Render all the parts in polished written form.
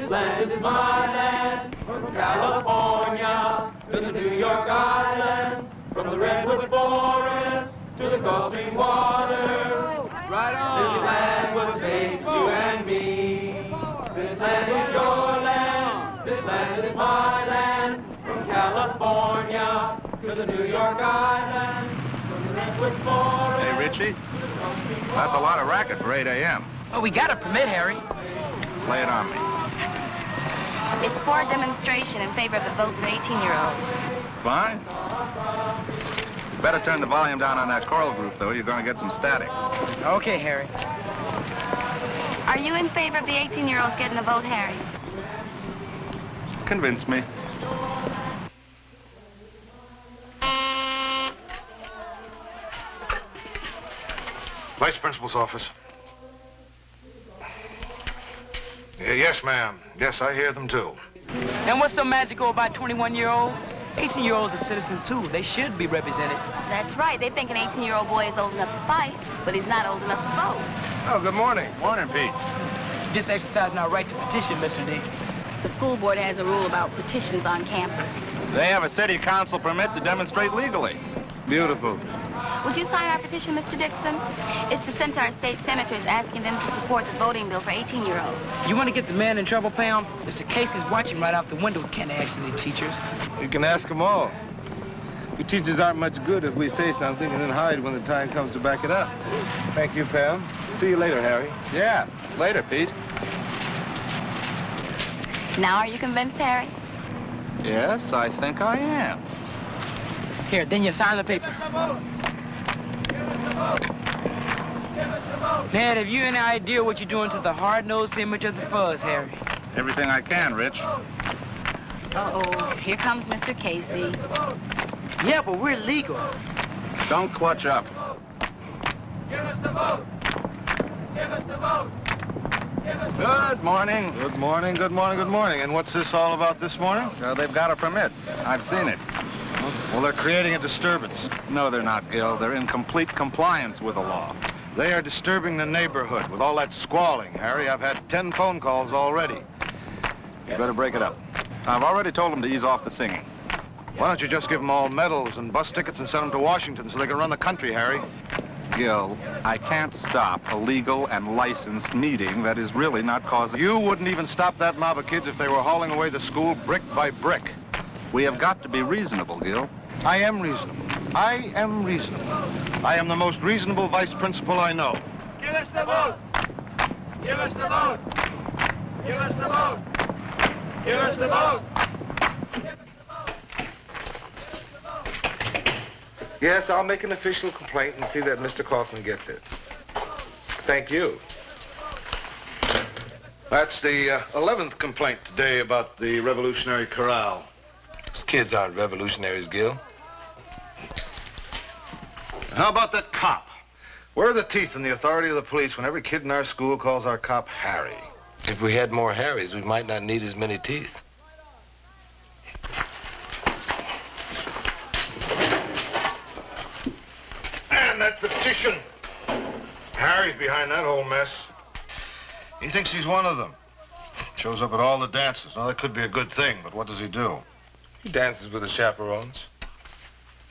This land is my land, from California to the New York Island, from the Redwood Forest to the Gulf Stream waters. Right on. This land was made for you and me. This land is your land, this land is my land, from California to the New York Island, from the Redwood Forest. Hey, Richie, that's a lot of racket for 8 a.m. Well, we got a permit, Harry. Lay it on me. It's for a demonstration in favor of the vote for 18-year-olds. Fine. You better turn the volume down on that choral group, though. You're going to get some static. Okay, Harry. Are you in favor of the 18-year-olds getting a vote, Harry? Convince me. Vice Principal's office. Yes, ma'am. Yes, I hear them, too. And what's so magical about 21-year-olds? 18-year-olds are citizens, too. They should be represented. That's right. They think an 18-year-old boy is old enough to fight, but he's not old enough to vote. Oh, good morning. Morning, Pete. Just exercising our right to petition, Mr. D. The school board has a rule about petitions on campus. They have a city council permit to demonstrate legally. Beautiful. Would you sign our petition, Mr. Dixon? It's to send to our state senators asking them to support the voting bill for 18-year-olds. You want to get the man in trouble, Pam? Mr. Casey's watching right out the window. We can't ask any teachers. You can ask them all. We teachers aren't much good if we say something and then hide when the time comes to back it up. Thank you, Pam. See you later, Harry. Yeah, later, Pete. Now are you convinced, Harry? Yes, I think I am. Here, then you sign the paper. Dad, have you any idea what you're doing to the hard-nosed image of the Fuzz, Harry? Everything I can, Rich. Uh-oh, here comes Mr. Casey. Yeah, but we're legal. Don't clutch up. Give us the vote! Give us the vote! Good morning. Good morning, good morning, good morning. And what's this all about this morning? They've got a permit. I've seen it. Well, they're creating a disturbance. No, they're not, Gil. They're in complete compliance with the law. They are disturbing the neighborhood with all that squalling, Harry. I've had 10 phone calls already. You better break it up. I've already told them to ease off the singing. Why don't you just give them all medals and bus tickets and send them to Washington so they can run the country, Harry? Gil, I can't stop a legal and licensed meeting that is really not causing... You wouldn't even stop that mob of kids if they were hauling away the school brick by brick. We have got to be reasonable, Gil. I am reasonable. I am reasonable. I am the most reasonable vice principal I know. Give us the vote! Give us the vote! Give us the vote! Give us the vote! Yes, I'll make an official complaint and see that Mr. Kaufman gets it. Thank you. That's the 11th complaint today about the Revolutionary Corral. Those kids aren't revolutionaries, Gil. How about that cop? Where are the teeth and the authority of the police when every kid in our school calls our cop Harry? If we had more Harrys, we might not need as many teeth. And that petition. Harry's behind that whole mess. He thinks he's one of them. Shows up at all the dances. Now, that could be a good thing, but what does he do? He dances with the chaperones.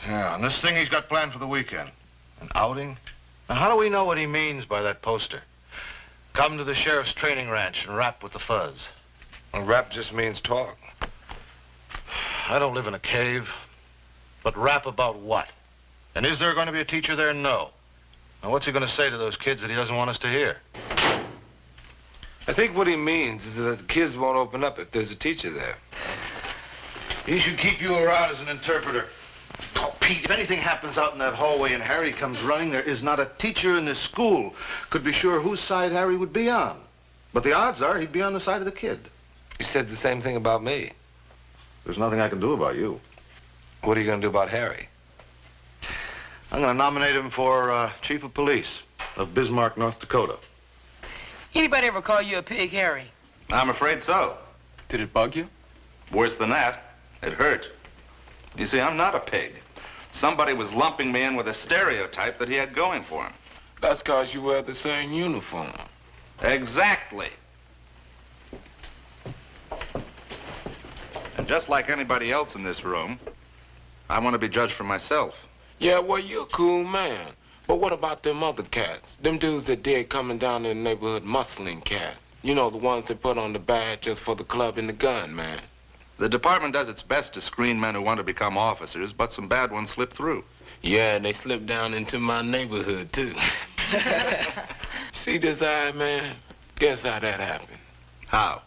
Yeah, and this thing he's got planned for the weekend. An outing? Now, how do we know what he means by that poster? Come to the sheriff's training ranch and rap with the Fuzz. Well, rap just means talk. I don't live in a cave. But rap about what? And is there going to be a teacher there? No. Now, what's he going to say to those kids that he doesn't want us to hear? I think what he means is that the kids won't open up if there's a teacher there. He should keep you around as an interpreter. Oh, Pete, if anything happens out in that hallway and Harry comes running, there is not a teacher in this school could be sure whose side Harry would be on. But the odds are he'd be on the side of the kid. He said the same thing about me. There's nothing I can do about you. What are you going to do about Harry? I'm going to nominate him for chief of police of Bismarck, North Dakota. Anybody ever call you a pig, Harry? I'm afraid so. Did it bug you? Worse than that, it hurt. You see, I'm not a pig. Somebody was lumping me in with a stereotype that he had going for him. That's because you wear the same uniform. Exactly. And just like anybody else in this room, I want to be judged for myself. Yeah, well, you're a cool man. But what about them other cats? Them dudes that did coming down in the neighborhood muscling cats. You know, the ones that put on the badge just for the club and the gun, man. The department does its best to screen men who want to become officers, but some bad ones slip through. Yeah, and they slipped down into my neighborhood, too. See this eye, man? Guess how that happened? How?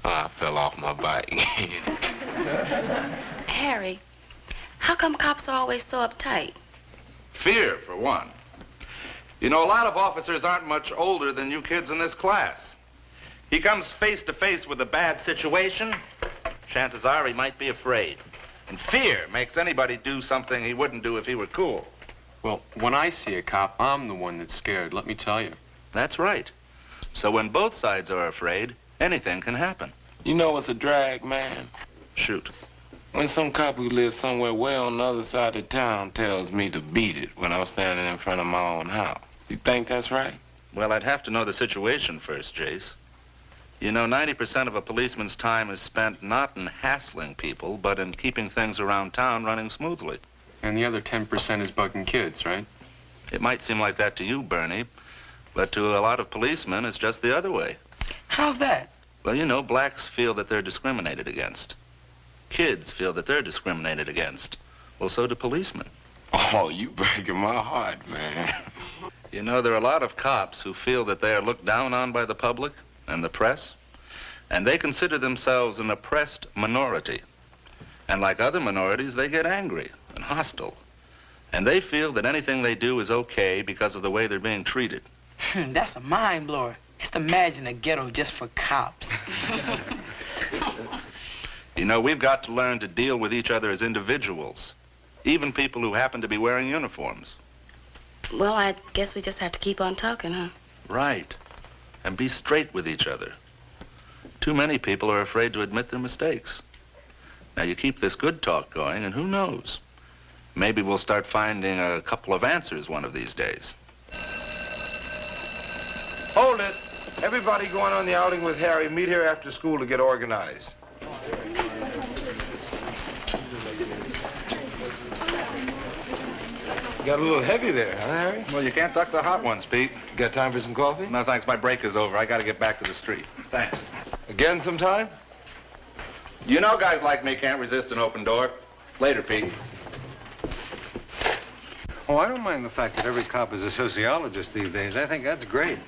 Oh, I fell off my bike. Harry, how come cops are always so uptight? Fear, for one. You know, a lot of officers aren't much older than you kids in this class. He comes face to face with a bad situation, chances are he might be afraid. And fear makes anybody do something he wouldn't do if he were cool. Well, when I see a cop, I'm the one that's scared, let me tell you. That's right. So when both sides are afraid, anything can happen. You know what's a drag, man? Shoot. When some cop who lives somewhere way on the other side of town tells me to beat it when I'm standing in front of my own house. You think that's right? Well, I'd have to know the situation first, Jace. You know, 90% of a policeman's time is spent not in hassling people, but in keeping things around town running smoothly. And the other 10% is bugging kids, right? It might seem like that to you, Bernie, but to a lot of policemen, it's just the other way. How's that? Well, you know, blacks feel that they're discriminated against. Kids feel that they're discriminated against. Well, so do policemen. Oh, you breaking my heart, man. You know, there are a lot of cops who feel that they are looked down on by the public and the press, and they consider themselves an oppressed minority. And like other minorities, they get angry and hostile. And they feel that anything they do is okay because of the way they're being treated. That's a mind blower. Just imagine a ghetto just for cops. You know, we've got to learn to deal with each other as individuals, even people who happen to be wearing uniforms. Well, I guess we just have to keep on talking, huh? Right. And be straight with each other. Too many people are afraid to admit their mistakes. Now, you keep this good talk going, and who knows? Maybe we'll start finding a couple of answers one of these days. Hold it. Everybody going on the outing with Harry, meet here after school to get organized. Got a little heavy there, huh, Harry? Well, you can't duck the hot ones, Pete. Got time for some coffee? No, thanks. My break is over. I got to get back to the street. Thanks. Again sometime? You know guys like me can't resist an open door. Later, Pete. Oh, I don't mind the fact that every cop is a sociologist these days. I think that's great.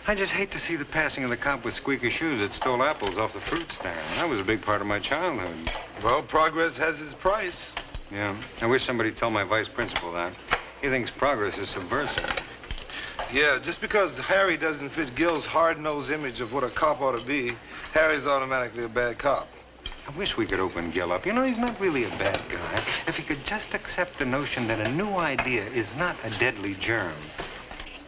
I just hate to see the passing of the cop with squeaky shoes that stole apples off the fruit stand. That was a big part of my childhood. Well, progress has its price. Yeah, I wish somebody'd tell my vice principal that. He thinks progress is subversive. Yeah, just because Harry doesn't fit Gil's hard-nosed image of what a cop ought to be, Harry's automatically a bad cop. I wish we could open Gil up. You know, he's not really a bad guy. If he could just accept the notion that a new idea is not a deadly germ.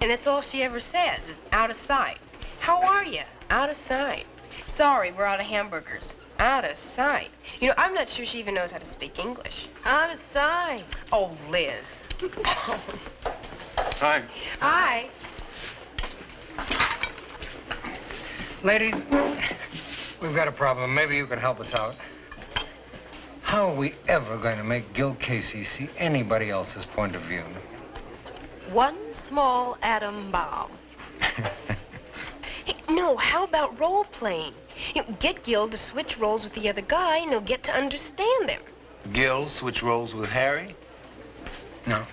And that's all she ever says is out of sight. How are you? Out of sight. Sorry, we're out of hamburgers. Out of sight. You know, I'm not sure she even knows how to speak English. Out of sight. Oh, Liz. Hi. Hi. Ladies, we've got a problem. Maybe you can help us out. How are we ever going to make Gil Casey see anybody else's point of view? One small atom bomb. Hey, no, how about role-playing? You know, get Gil to switch roles with the other guy, and he'll get to understand them. Gil switch roles with Harry? No,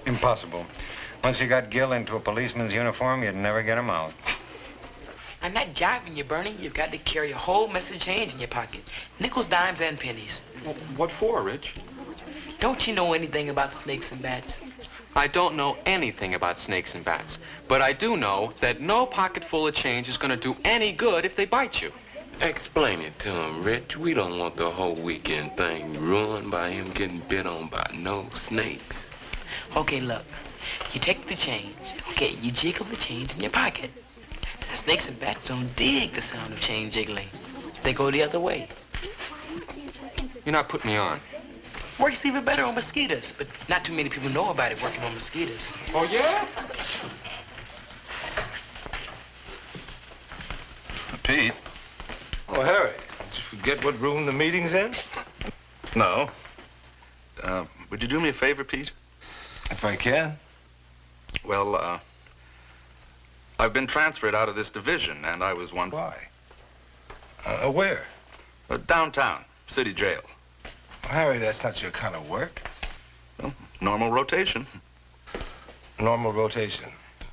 impossible. Once you got Gil into a policeman's uniform, you'd never get him out. I'm not jiving you, Bernie. You've got to carry a whole mess of change in your pocket. Nickels, dimes, and pennies. Well, what for, Rich? Don't you know anything about snakes and bats? I don't know anything about snakes and bats, but I do know that no pocket full of change is going to do any good if they bite you. Explain it to him, Rich. We don't want the whole weekend thing ruined by him getting bit on by no snakes. Okay, look. You take the change. Okay, you jiggle the change in your pocket. Snakes and bats don't dig the sound of change jiggling. They go the other way. You're not putting me on. Works even better on mosquitoes, but not too many people know about it working on mosquitoes. Oh, yeah? Pete. Oh, Harry, Did you forget what room the meeting's in? No. Would you do me a favor, Pete? If I can. Well, I've been transferred out of this division, and I was wondering... Why? Where? Downtown, city jail. Well, Harry, that's not your kind of work. Well, normal rotation. Normal rotation.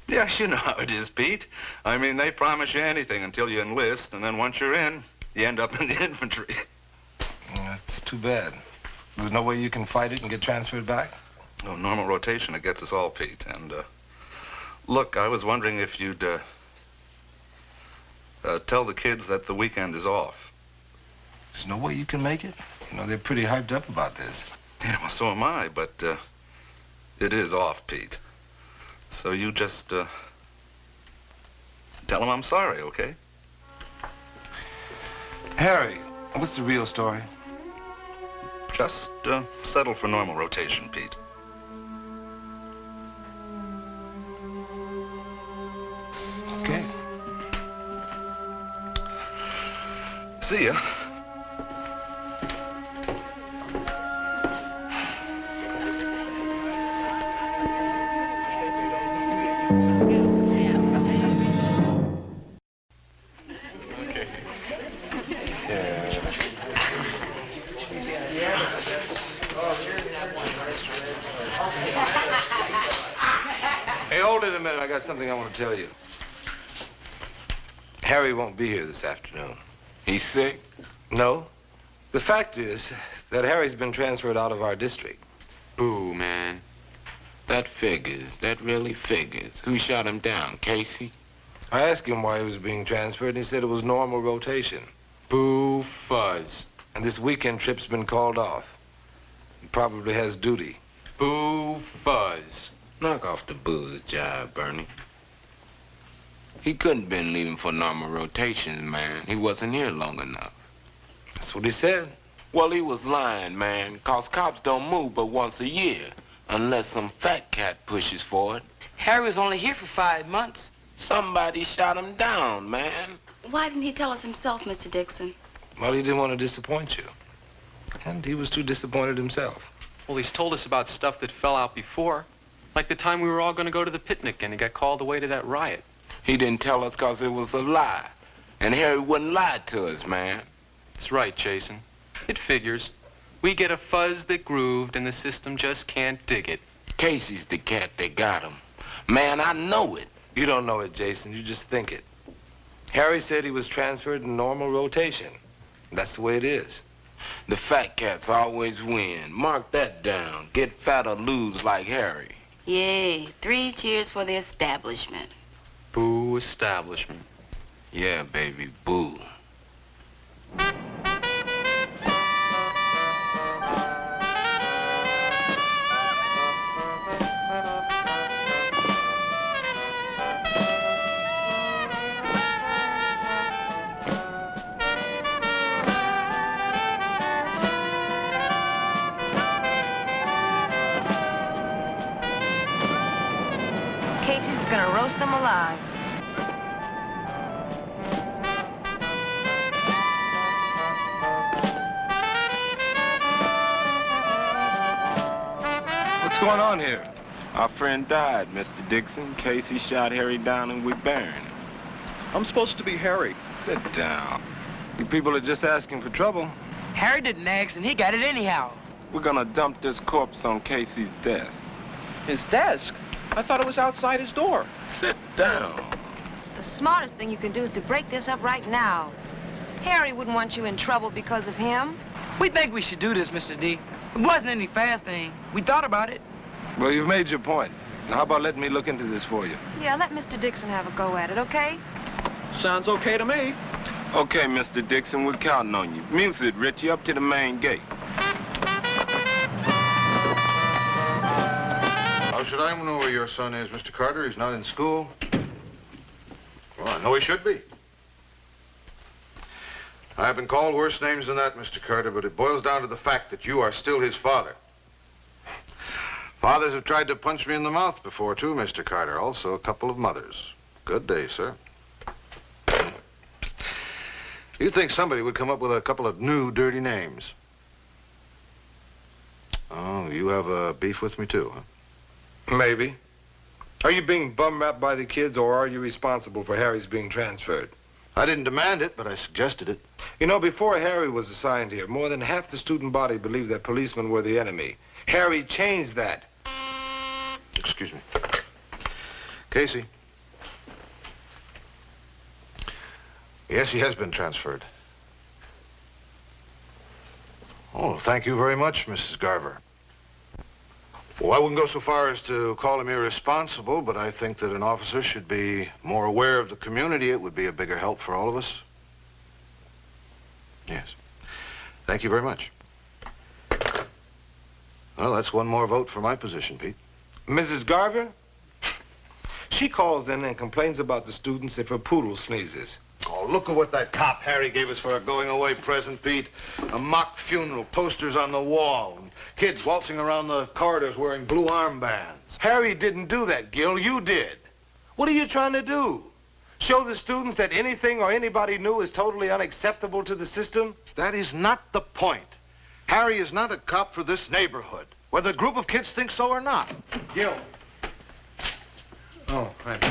Yes, you know how it is, Pete. I mean, they promise you anything until you enlist, and then once you're in, you end up in the infantry. That's too bad. There's no way you can fight it and get transferred back? No, normal rotation, it gets us all, Pete. And, look, I was wondering if you'd, tell the kids that the weekend is off. There's no way you can make it? You know, they're pretty hyped up about this. Yeah, well, so am I, but, it is off, Pete. So you just, tell them I'm sorry, okay? Harry, what's the real story? Just, settle for normal rotation, Pete. Okay. See ya. Hey, hold it a minute. I got something I want to tell you. Harry won't be here this afternoon. He's sick? No. The fact is that Harry's been transferred out of our district. Boo, man. That figures. That really figures. Who shot him down, Casey? I asked him why he was being transferred, and he said it was normal rotation. Boo, Fuzz. And this weekend trip's been called off. He probably has duty. Boo, Fuzz. Knock off the booze job, Bernie. He couldn't been leaving for normal rotations, man. He wasn't here long enough. That's what he said. Well, he was lying, man, 'cause cops don't move but once a year, unless some fat cat pushes for it. Harry was only here for 5 months. Somebody shot him down, man. Why didn't he tell us himself, Mr. Dixon? Well, he didn't want to disappoint you. And he was too disappointed himself. Well, he's told us about stuff that fell out before. Like the time we were all going to go to the picnic and he got called away to that riot. He didn't tell us 'cause it was a lie. And Harry wouldn't lie to us, man. That's right, Jason. It figures. We get a fuzz that grooved and the system just can't dig it. Casey's the cat that got him. Man, I know it. You don't know it, Jason. You just think it. Harry said he was transferred in normal rotation. That's the way it is. The fat cats always win. Mark that down. Get fat or lose like Harry. Yay, 3 cheers for the establishment. Boo establishment. Yeah, baby, boo. Casey's gonna roast them alive. What's going on here? Our friend died, Mr. Dixon. Casey shot Harry down and we buried him. I'm supposed to be Harry. Sit down. You people are just asking for trouble. Harry didn't ask, and he got it anyhow. We're gonna dump this corpse on Casey's desk. His desk? I thought it was outside his door. Sit down. The smartest thing you can do is to break this up right now. Harry wouldn't want you in trouble because of him. We think we should do this, Mr. D. It wasn't any fast thing. We thought about it. Well, you've made your point. Now, how about letting me look into this for you? Yeah, let Mr. Dixon have a go at it, okay? Sounds okay to me. Okay, Mr. Dixon, we're counting on you. Music, Richie, up to the main gate. How should I know where your son is, Mr. Carter? He's not in school. Well, I know he should be. I've been called worse names than that, Mr. Carter, but it boils down to the fact that you are still his father. Fathers have tried to punch me in the mouth before, too, Mr. Carter. Also, a couple of mothers. Good day, sir. You'd think somebody would come up with a couple of new dirty names. Oh, you have a beef with me too, huh? Maybe. Are you being bum-rapped by the kids, or are you responsible for Harry's being transferred? I didn't demand it, but I suggested it. You know, before Harry was assigned here, more than half the student body believed that policemen were the enemy. Harry changed that. Excuse me. Casey. Yes, he has been transferred. Oh, thank you very much, Mrs. Garver. Well, I wouldn't go so far as to call him irresponsible, but I think that an officer should be more aware of the community. It would be a bigger help for all of us. Yes. Thank you very much. Well, that's one more vote for my position, Pete. Mrs. Garver? She calls in and complains about the students if her poodle sneezes. Oh, look at what that cop Harry gave us for a going-away present, Pete. A mock funeral, posters on the wall, and kids waltzing around the corridors wearing blue armbands. Harry didn't do that, Gil. You did. What are you trying to do? Show the students that anything or anybody new is totally unacceptable to the system? That is not the point. Harry is not a cop for this neighborhood, whether a group of kids think so or not. Gil. Oh, right.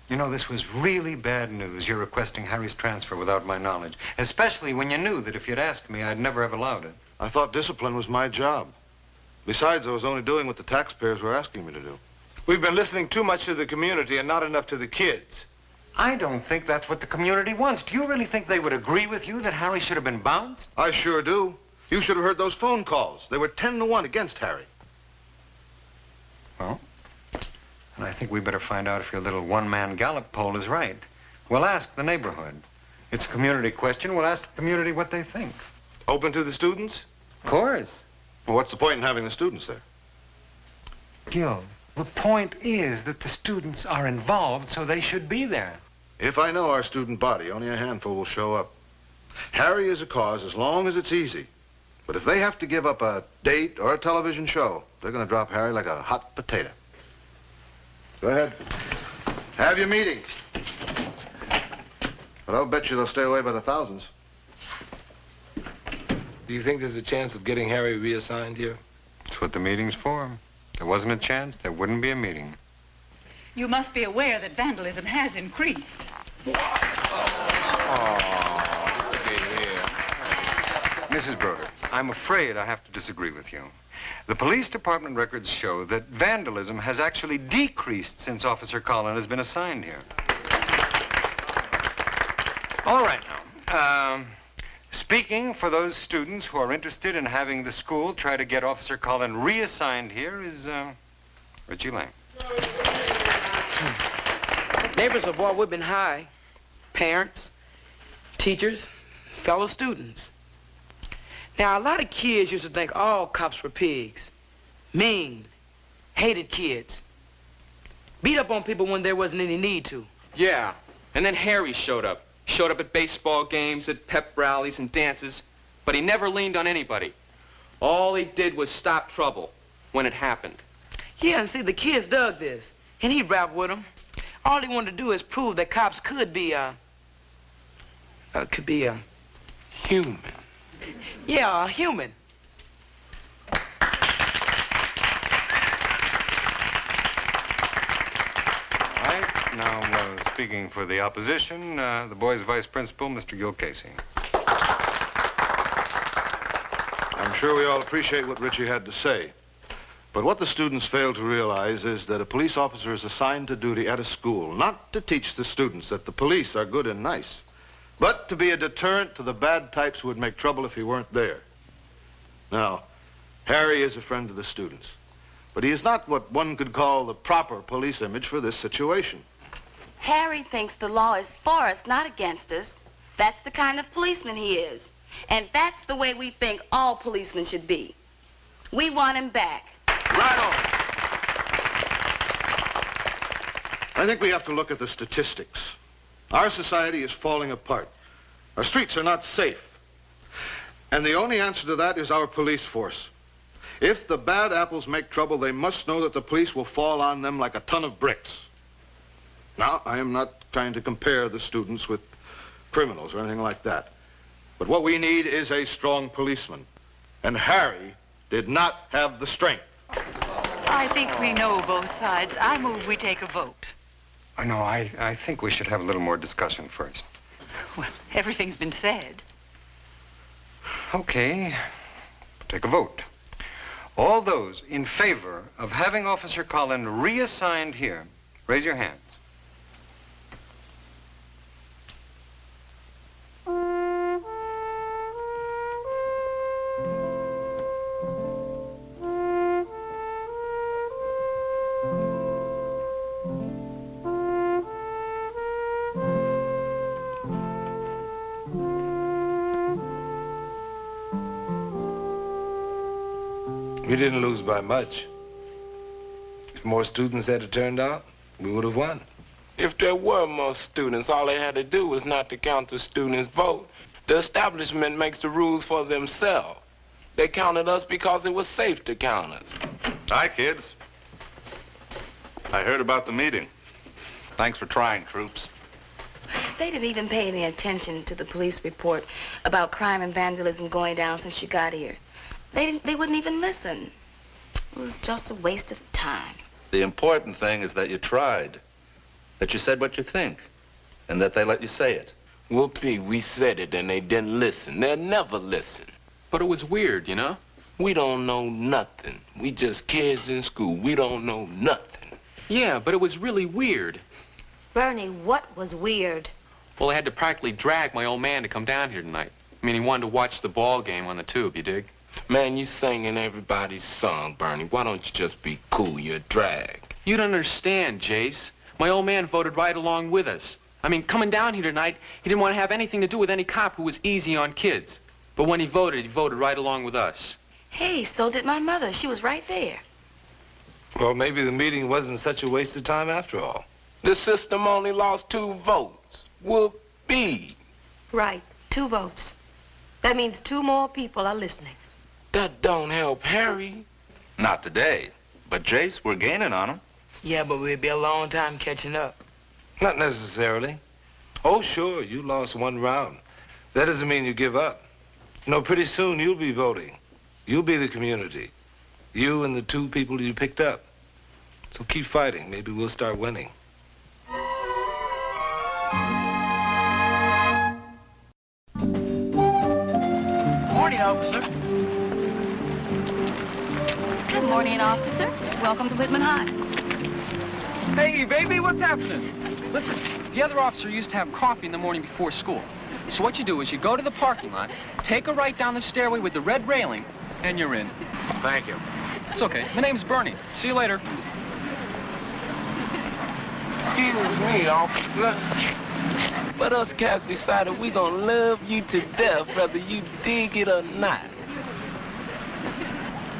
You know, this was really bad news, you're requesting Harry's transfer without my knowledge, especially when you knew that if you'd asked me, I'd never have allowed it. I thought discipline was my job. Besides, I was only doing what the taxpayers were asking me to do. We've been listening too much to the community and not enough to the kids. I don't think that's what the community wants. Do you really think they would agree with you that Harry should have been bounced? I sure do. You should have heard those phone calls. They were 10-1 against Harry. Well, and I think we better find out if your little one-man Gallup poll is right. We'll ask the neighborhood. It's a community question. We'll ask the community what they think. Open to the students? Of course. Well, what's the point in having the students there? Gil, the point is that the students are involved, so they should be there. If I know our student body, only a handful will show up. Harry is a cause as long as it's easy. But if they have to give up a date or a television show, they're going to drop Harry like a hot potato. Go ahead. Have your meetings. But I'll bet you they'll stay away by the thousands. Do you think there's a chance of getting Harry reassigned here? That's what the meeting's for. If there wasn't a chance, there wouldn't be a meeting. You must be aware that vandalism has increased. What? Oh, look here. Mrs. Broder, I'm afraid I have to disagree with you. The police department records show that vandalism has actually decreased since Officer Collin has been assigned here. All right now. Speaking for those students who are interested in having the school try to get Officer Collin reassigned here is Richie Lang. Neighbors of Walt Whitman High, parents, teachers, fellow students. Now, a lot of kids used to think all cops were pigs. Mean, hated kids. Beat up on people when there wasn't any need to. Yeah, and then Harry showed up. Showed up at baseball games, at pep rallies and dances, but he never leaned on anybody. All he did was stop trouble when it happened. Yeah, and see, the kids dug this, and he rapped with them. All he wanted to do is prove that cops could be, Human. Yeah, human. Now, speaking for the opposition, the boys' vice principal, Mr. Gil Casey. I'm sure we all appreciate what Richie had to say. But what the students fail to realize is that a police officer is assigned to duty at a school, not to teach the students that the police are good and nice, but to be a deterrent to the bad types who would make trouble if he weren't there. Now, Harry is a friend of the students, but he is not what one could call the proper police image for this situation. Harry thinks the law is for us, not against us. That's the kind of policeman he is. And that's the way we think all policemen should be. We want him back. Right on. I think we have to look at the statistics. Our society is falling apart. Our streets are not safe. And the only answer to that is our police force. If the bad apples make trouble, they must know that the police will fall on them like a ton of bricks. Now, I am not trying to compare the students with criminals or anything like that. But what we need is a strong policeman. And Harry did not have the strength. I think we know both sides. I move we take a vote. No, I think we should have a little more discussion first. Well, everything's been said. Okay, take a vote. All those in favor of having Officer Collin reassigned here, raise your hands. We didn't lose by much. If more students had turned out, we would have won. If there were more students, all they had to do was not to count the students' vote. The establishment makes the rules for themselves. They counted us because it was safe to count us. Hi, kids. I heard about the meeting. Thanks for trying, troops. They didn't even pay any attention to the police report about crime and vandalism going down since you got here. They wouldn't even listen. It was just a waste of time. The important thing is that you tried, that you said what you think, and that they let you say it. Whoopee, we said it and they didn't listen. They'll never listen. But it was weird, you know? We don't know nothing. We just kids in school. We don't know nothing. Yeah, but it was really weird. Bernie, what was weird? Well, I had to practically drag my old man to come down here tonight. I mean, he wanted to watch the ball game on the tube, you dig? Man, you singing everybody's song, Bernie. Why don't you just be cool? You're a drag. You don't understand, Jace. My old man voted right along with us. I mean, coming down here tonight, he didn't want to have anything to do with any cop who was easy on kids. But when he voted right along with us. Hey, so did my mother. She was right there. Well, maybe the meeting wasn't such a waste of time after all. The system only lost 2 votes. Whoopee. Right, 2 votes. That means 2 more people are listening. That don't help Harry. Not today. But, Jace, we're gaining on him. Yeah, but we'll be a long time catching up. Not necessarily. Oh, sure, you lost 1 round. That doesn't mean you give up. You know, pretty soon you'll be voting. You'll be the community. You and the 2 people you picked up. So keep fighting. Maybe we'll start winning. Morning, officer. Good morning, officer. Welcome to Whitman High. Hey, baby, what's happening? Listen, the other officer used to have coffee in the morning before school. So what you do is you go to the parking lot, take a right down the stairway with the red railing, and you're in. Thank you. It's okay. My name's Bernie. See you later. Excuse me, officer. But us cats decided we gonna love you to death whether you dig it or not.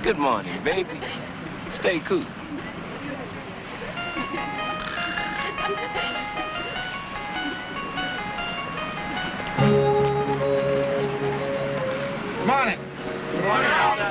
Good morning, baby. Stay cool. Morning. Morning, officer.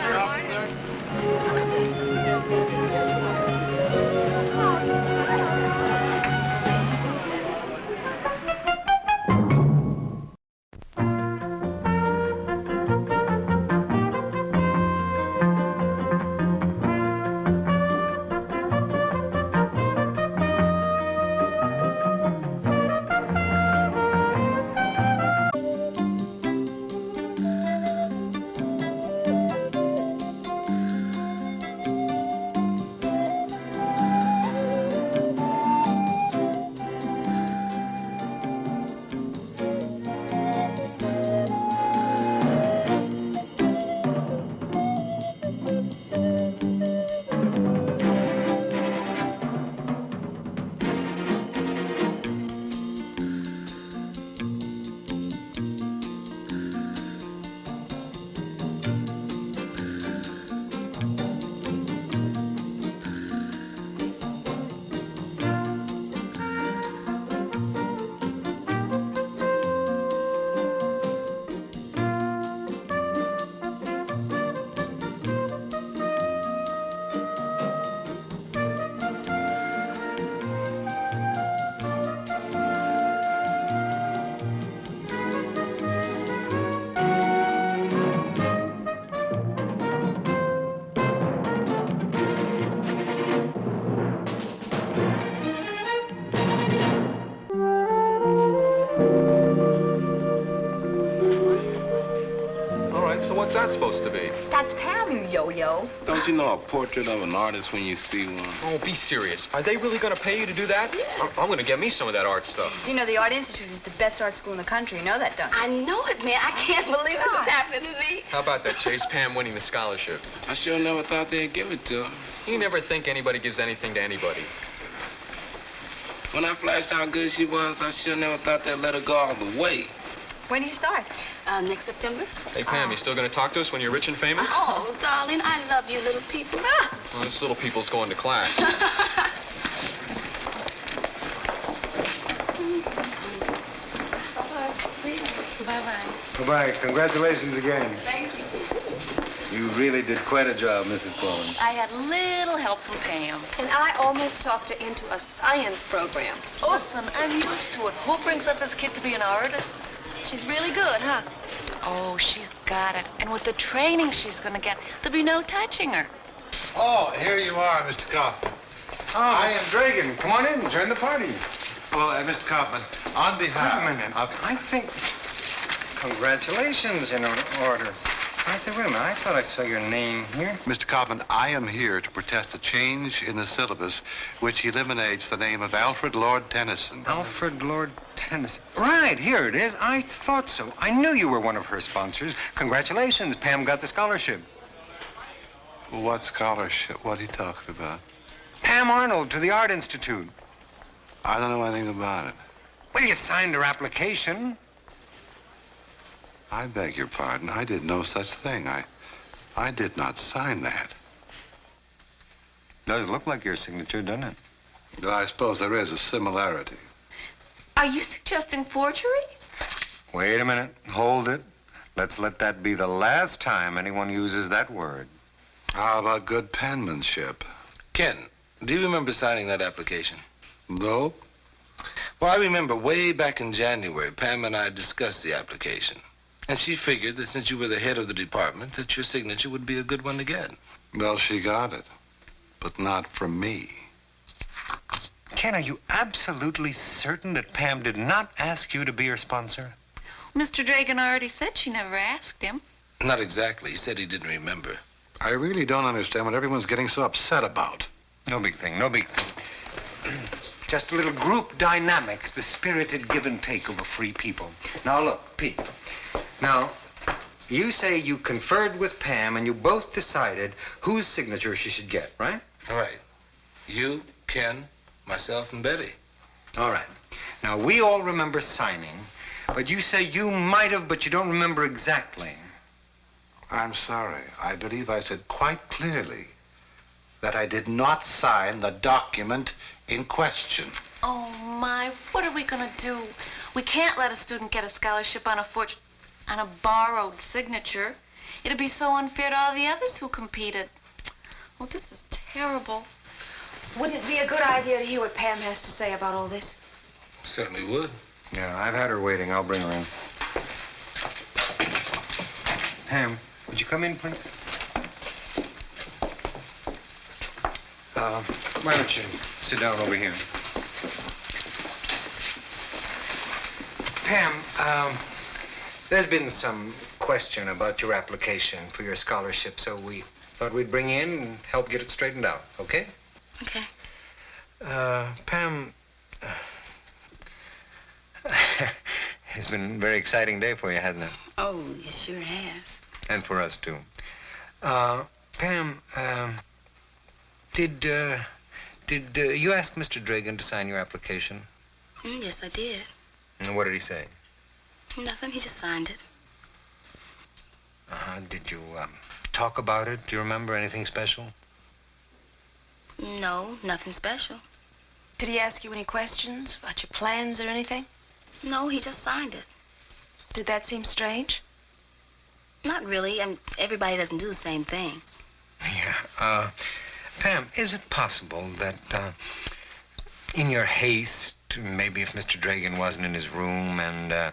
So what's that supposed to be? That's Pam, you yo-yo. Don't you know a portrait of an artist when you see one? Oh, be serious. Are they really going to pay you to do that? Yes. I'm going to get me some of that art stuff. You know, the Art Institute is the best art school in the country. You know that, don't you? I know it, man. I can't believe this is happening to me. How about that, Chase? Pam winning the scholarship. I sure never thought they'd give it to her. You never think anybody gives anything to anybody. When I flashed how good she was, I sure never thought they'd let her go all the way. When do you start? Next September. Hey, Pam, you still going to talk to us when you're rich and famous? Oh, darling, I love you little people. Well, this little people's going to class. Bye-bye. Goodbye. Congratulations again. Thank you. You really did quite a job, Mrs. Coleman. I had little help from Pam. And I almost talked her into a science program. Listen, I'm used to it. Who brings up this kid to be an artist? She's really good, huh? Oh, she's got it. And with the training she's going to get, there'll be no touching her. Oh, here you are, Mr. Kaufman. Oh, I am Dragan. Come on in. Join the party. Well, Mr. Kaufman, on behalf... Wait a minute. I think... Congratulations in order. I said, wait a minute. I thought I saw your name here. Mr. Kaufman, I am here to protest a change in the syllabus which eliminates the name of Alfred Lord Tennyson. Alfred Lord Tennyson. Right, here it is. I thought so. I knew you were one of her sponsors. Congratulations. Pam got the scholarship. What scholarship? What are you talking about? Pam Arnold to the Art Institute. I don't know anything about it. Well, you signed her application. I beg your pardon. I did no such thing. I did not sign that. Does look like your signature, doesn't it? Though I suppose there is a similarity. Are you suggesting forgery? Wait a minute. Hold it. Let's let that be the last time anyone uses that word. How about good penmanship? Ken, do you remember signing that application? No. Well, I remember way back in January, Pam and I discussed the application. And she figured that since you were the head of the department, that your signature would be a good one to get. Well, she got it, but not from me. Ken, are you absolutely certain that Pam did not ask you to be her sponsor? Mr. Dragan already said she never asked him. Not exactly. He said he didn't remember. I really don't understand what everyone's getting so upset about. No big thing, no big thing. Just a little group dynamics, the spirited give and take of a free people. Now, look, Pete. Now, you say you conferred with Pam and you both decided whose signature she should get, right? All right. You, Ken, myself, and Betty. All right. Now, we all remember signing, but you say you might have, but you don't remember exactly. I'm sorry. I believe I said quite clearly that I did not sign the document in question. Oh, my, what are we going to do? We can't let a student get a scholarship on a borrowed signature. It'd be so unfair to all the others who competed. Oh, this is terrible. Wouldn't it be a good idea to hear what Pam has to say about all this? Certainly would. Yeah, I've had her waiting. I'll bring her in. Pam, would you come in, please? Why don't you sit down over here? Pam, there's been some question about your application for your scholarship, so we thought we'd bring you in and help get it straightened out, okay? Okay. Pam, it's been a very exciting day for you, hasn't it? Oh, it sure has. And for us, too. Pam, did you ask Mr. Dragan to sign your application? Yes, I did. And what did he say? Nothing. He just signed it. Did you talk about it? Do you remember anything special? No, nothing special. Did he ask you any questions about your plans or anything? No, he just signed it. Did that seem strange? Not really. Everybody doesn't do the same thing. Yeah. Pam, is it possible that in your haste, maybe if Mr. Dragan wasn't in his room and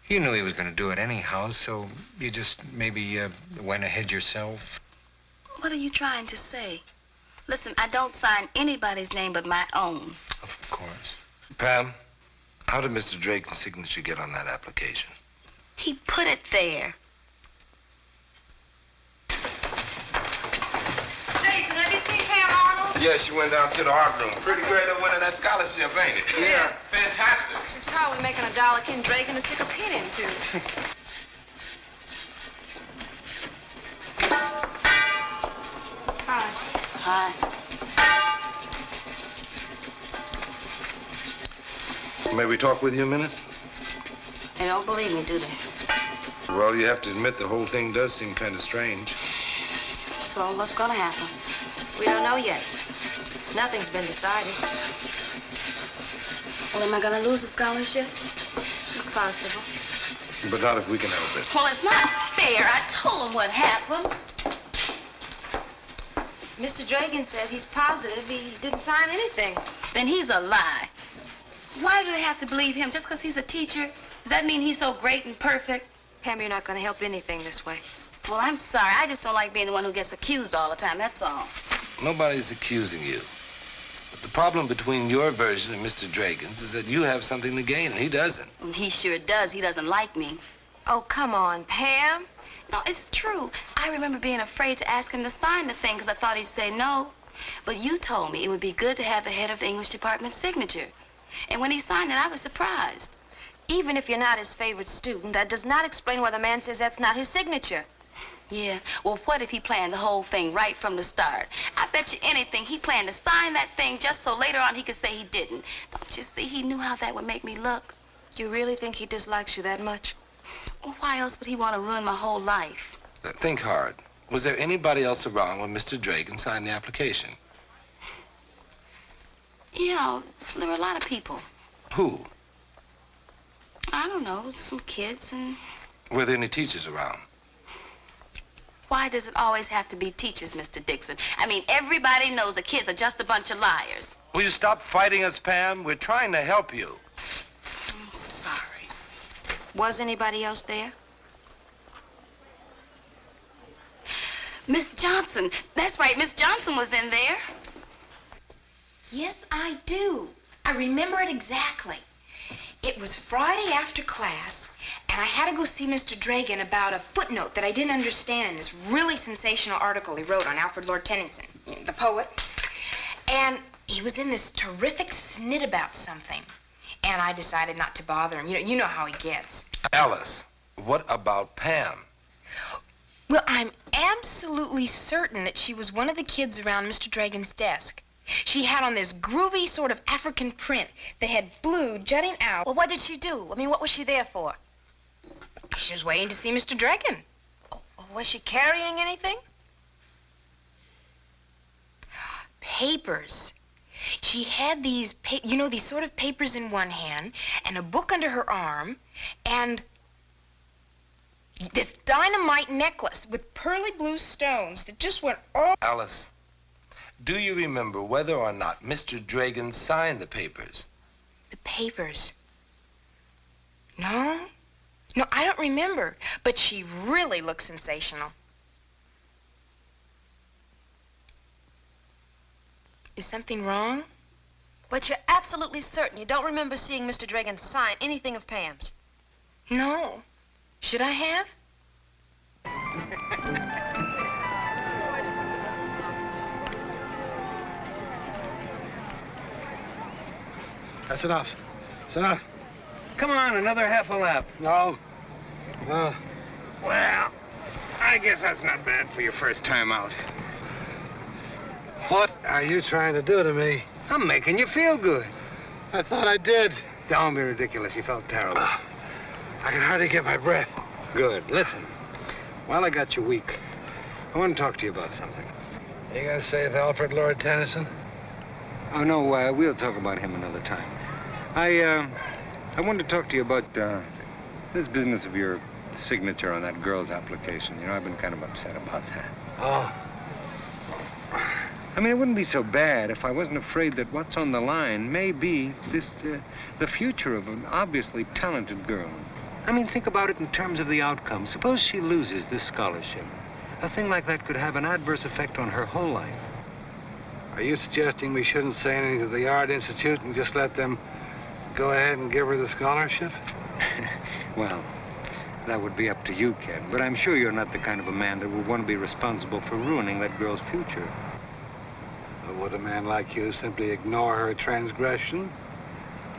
you knew he was going to do it anyhow, so you just maybe went ahead yourself? What are you trying to say? Listen, I don't sign anybody's name but my own. Of course. Pam, how did Mr. Dragan's signature get on that application? He put it there. Yeah, she went down to the art room. Pretty great at winning that scholarship, ain't it? Yeah. Fantastic. She's probably making a dollar Ken Draken to stick a pin into. Hi. Hi. May we talk with you a minute? They don't believe me, do they? Well, you have to admit the whole thing does seem kind of strange. So what's gonna happen? We don't know yet. Nothing's been decided. Well, am I gonna lose the scholarship? It's possible. But not if we can help it. Well, it's not fair. I told him what happened. Mr. Dragan said he's positive he didn't sign anything. Then he's a lie. Why do they have to believe him just because he's a teacher? Does that mean he's so great and perfect? Pam, you're not going to help anything this way. Well, I'm sorry. I just don't like being the one who gets accused all the time, that's all. Nobody's accusing you. But the problem between your version and Mr. Dragan's is that you have something to gain and he doesn't. And he sure does. He doesn't like me. Oh, come on, Pam. No, it's true. I remember being afraid to ask him to sign the thing because I thought he'd say no. But you told me it would be good to have the head of the English department's signature. And when he signed it, I was surprised. Even if you're not his favorite student, that does not explain why the man says that's not his signature. Yeah, well, what if he planned the whole thing right from the start? I bet you anything he planned to sign that thing just so later on he could say he didn't. Don't you see? He knew how that would make me look. Do you really think he dislikes you that much? Well, why else would he want to ruin my whole life? Think hard. Was there anybody else around when Mr. Dragan signed the application? You know, there were a lot of people. Who? I don't know, some kids and... Were there any teachers around? Why does it always have to be teachers, Mr. Dixon? I mean, everybody knows the kids are just a bunch of liars. Will you stop fighting us, Pam? We're trying to help you. I'm sorry. Was anybody else there? Miss Johnson. That's right, Miss Johnson was in there. Yes, I do. I remember it exactly. It was Friday after class, and I had to go see Mr. Dragan about a footnote that I didn't understand in this really sensational article he wrote on Alfred Lord Tennyson, the poet. And he was in this terrific snit about something. And I decided not to bother him. You know how he gets. Alice, what about Pam? Well, I'm absolutely certain that she was one of the kids around Mr. Dragan's desk. She had on this groovy sort of African print that had blue jutting out. Well, what did she do? I mean, what was she there for? She was waiting to see Mr. Dragan. Was she carrying anything? Papers. She had these, these sort of papers in one hand and a book under her arm and this dynamite necklace with pearly blue stones that just went all... Alice, do you remember whether or not Mr. Dragan signed the papers? The papers? No. No, I don't remember. But she really looked sensational. Is something wrong? But you're absolutely certain you don't remember seeing Mr. Dragan sign anything of Pam's? No. Should I have? That's enough. It's enough. Come on, another half a lap. No. Well, I guess that's not bad for your first time out. What are you trying to do to me? I'm making you feel good. I thought I did. Don't be ridiculous. You felt terrible. I can hardly get my breath. Good. Listen, while I got you weak, I want to talk to you about something. You gonna save Alfred Lord Tennyson? Oh, no, we'll talk about him another time. I wanted to talk to you about this business of your signature on that girl's application. You know, I've been kind of upset about that. Oh. I mean, it wouldn't be so bad if I wasn't afraid that what's on the line may be the future of an obviously talented girl. I mean, think about it in terms of the outcome. Suppose she loses this scholarship. A thing like that could have an adverse effect on her whole life. Are you suggesting we shouldn't say anything to the Art Institute and just let them go ahead and give her the scholarship? Well, that would be up to you, kid. But I'm sure you're not the kind of a man that would want to be responsible for ruining that girl's future. But would a man like you simply ignore her transgression?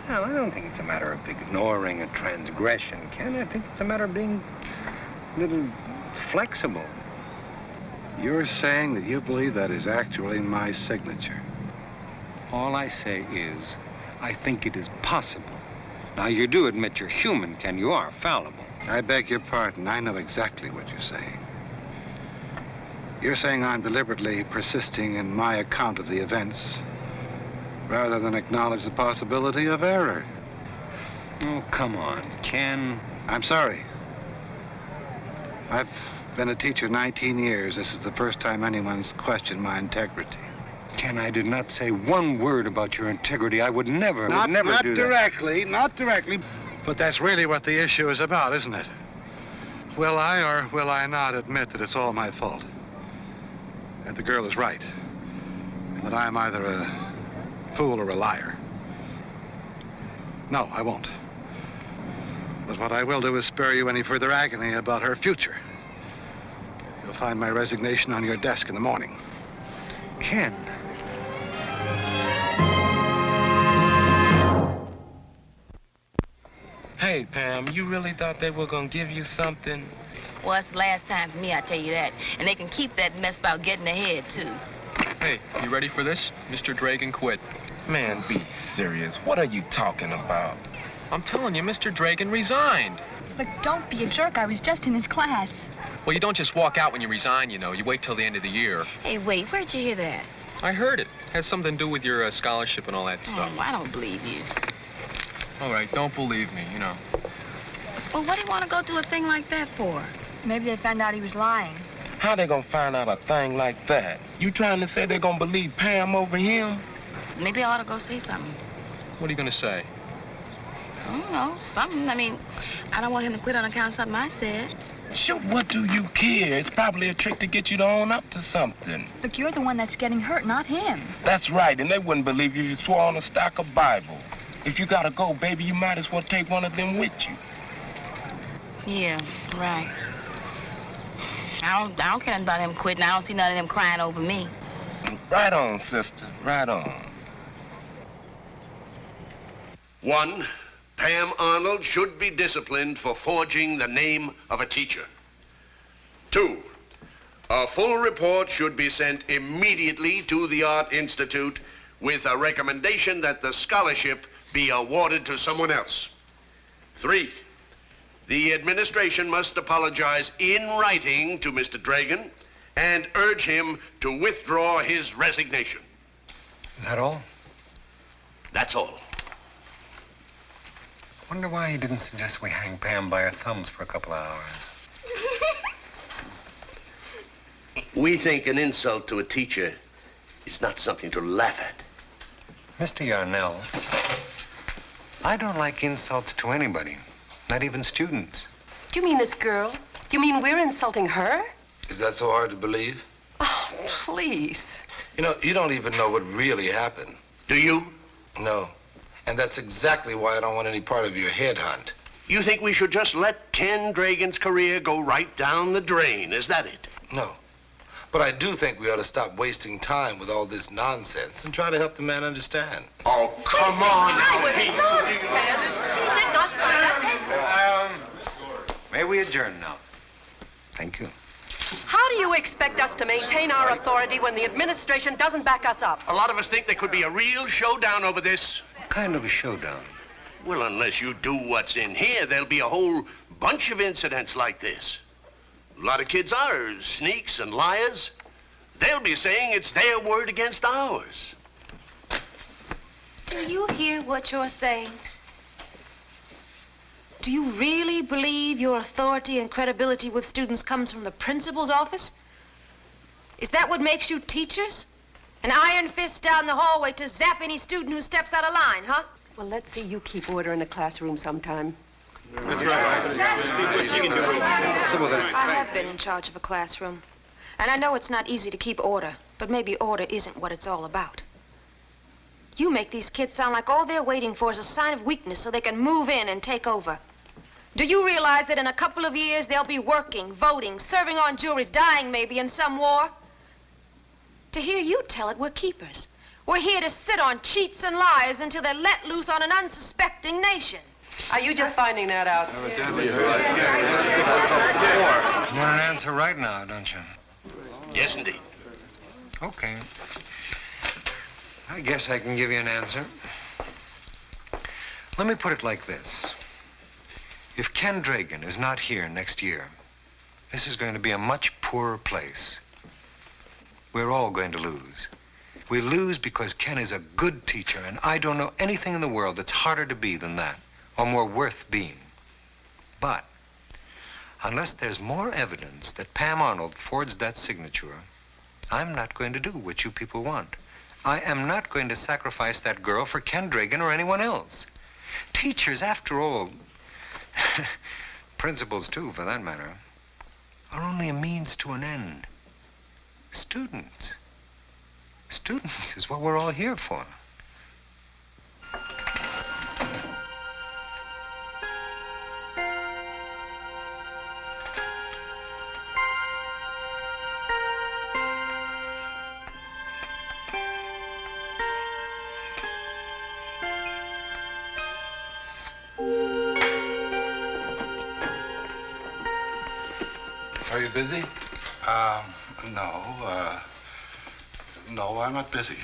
Well, I don't think it's a matter of ignoring a transgression, Ken. I think it's a matter of being a little flexible. You're saying that you believe that is actually my signature. All I say is, I think it is possible. Now, you do admit you're human, Ken. You are fallible. I beg your pardon. I know exactly what you're saying. You're saying I'm deliberately persisting in my account of the events rather than acknowledge the possibility of error. Oh, come on, Ken. I'm sorry. I've been a teacher 19 years. This is the first time anyone's questioned my integrity. Ken, I did not say one word about your integrity. I would never do that. Not directly. But that's really what the issue is about, isn't it? Will I or will I not admit that it's all my fault? That the girl is right. And that I'm either a fool or a liar. No, I won't. But what I will do is spare you any further agony about her future. You'll find my resignation on your desk in the morning. Ken. Hey, Pam, you really thought they were gonna give you something? Well, it's the last time for me, I tell you that. And they can keep that mess about getting ahead, too. Hey, you ready for this? Mr. Dragan quit. Man, be serious. What are you talking about? I'm telling you, Mr. Dragan resigned. Look, don't be a jerk. I was just in his class. Well, you don't just walk out when you resign, you know. You wait till the end of the year. Hey, wait, where'd you hear that? I heard it. Has something to do with your scholarship and all that stuff. Oh, I don't believe you. All right, don't believe me, you know. Well, what do you want to go do a thing like that for? Maybe they found out he was lying. How they gonna find out a thing like that? You trying to say they're gonna believe Pam over him? Maybe I ought to go see something. What are you gonna say? I don't know, something. I mean, I don't want him to quit on account of something I said. Sure, what do you care? It's probably a trick to get you to own up to something. Look, you're the one that's getting hurt, not him. That's right, and they wouldn't believe you if you swore on a stack of Bible. If you gotta go, baby, you might as well take one of them with you. Yeah, right. I don't care about him quitting. I don't see none of them crying over me. Right on, sister. Right on. 1, Pam Arnold should be disciplined for forging the name of a teacher. 2, a full report should be sent immediately to the Art Institute with a recommendation that the scholarship be awarded to someone else. 3, the administration must apologize in writing to Mr. Dragan and urge him to withdraw his resignation. Is that all? That's all. Wonder why he didn't suggest we hang Pam by her thumbs for a couple of hours. We think an insult to a teacher is not something to laugh at. Mr. Yarnell, I don't like insults to anybody, not even students. Do you mean this girl? You mean we're insulting her? Is that so hard to believe? Oh, please. You know, you don't even know what really happened. Do you? No. And that's exactly why I don't want any part of your headhunt. You think we should just let Ken Dragan's career go right down the drain, is that it? No. But I do think we ought to stop wasting time with all this nonsense and try to help the man understand. Oh, come on now, Pete. He did not sign that paper. May we adjourn now? Thank you. How do you expect us to maintain our authority when the administration doesn't back us up? A lot of us think there could be a real showdown over this. What kind of a showdown? Well, unless you do what's in here, there'll be a whole bunch of incidents like this. A lot of kids are sneaks and liars. They'll be saying it's their word against ours. Do you hear what you're saying? Do you really believe your authority and credibility with students comes from the principal's office? Is that what makes you teachers? An iron fist down the hallway to zap any student who steps out of line, huh? Well, let's see you keep order in the classroom sometime. That's right. I have been in charge of a classroom. And I know it's not easy to keep order, but maybe order isn't what it's all about. You make these kids sound like all they're waiting for is a sign of weakness so they can move in and take over. Do you realize that in a couple of years they'll be working, voting, serving on juries, dying maybe in some war? To hear you tell it, we're keepers. We're here to sit on cheats and lies until they're let loose on an unsuspecting nation. Are you just finding that out? You want an answer right now, don't you? Yes, indeed. Okay. I guess I can give you an answer. Let me put it like this. If Ken Dragan is not here next year, this is going to be a much poorer place. We're all going to lose. We lose because Ken is a good teacher, and I don't know anything in the world that's harder to be than that, or more worth being. But unless there's more evidence that Pam Arnold forged that signature, I'm not going to do what you people want. I am not going to sacrifice that girl for Ken Dragan or anyone else. Teachers, after all, principals too, for that matter, are only a means to an end. Students is what we're all here for. Are you busy? No, I'm not busy.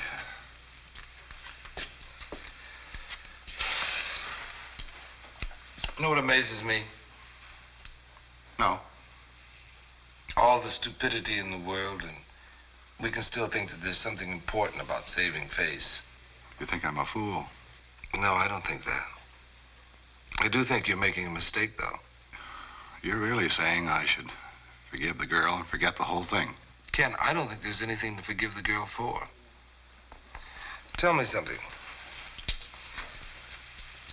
You know what amazes me? No. All the stupidity in the world, and we can still think that there's something important about saving face. You think I'm a fool? No, I don't think that. I do think you're making a mistake, though. You're really saying I should forgive the girl and forget the whole thing? Ken, I don't think there's anything to forgive the girl for. Tell me something.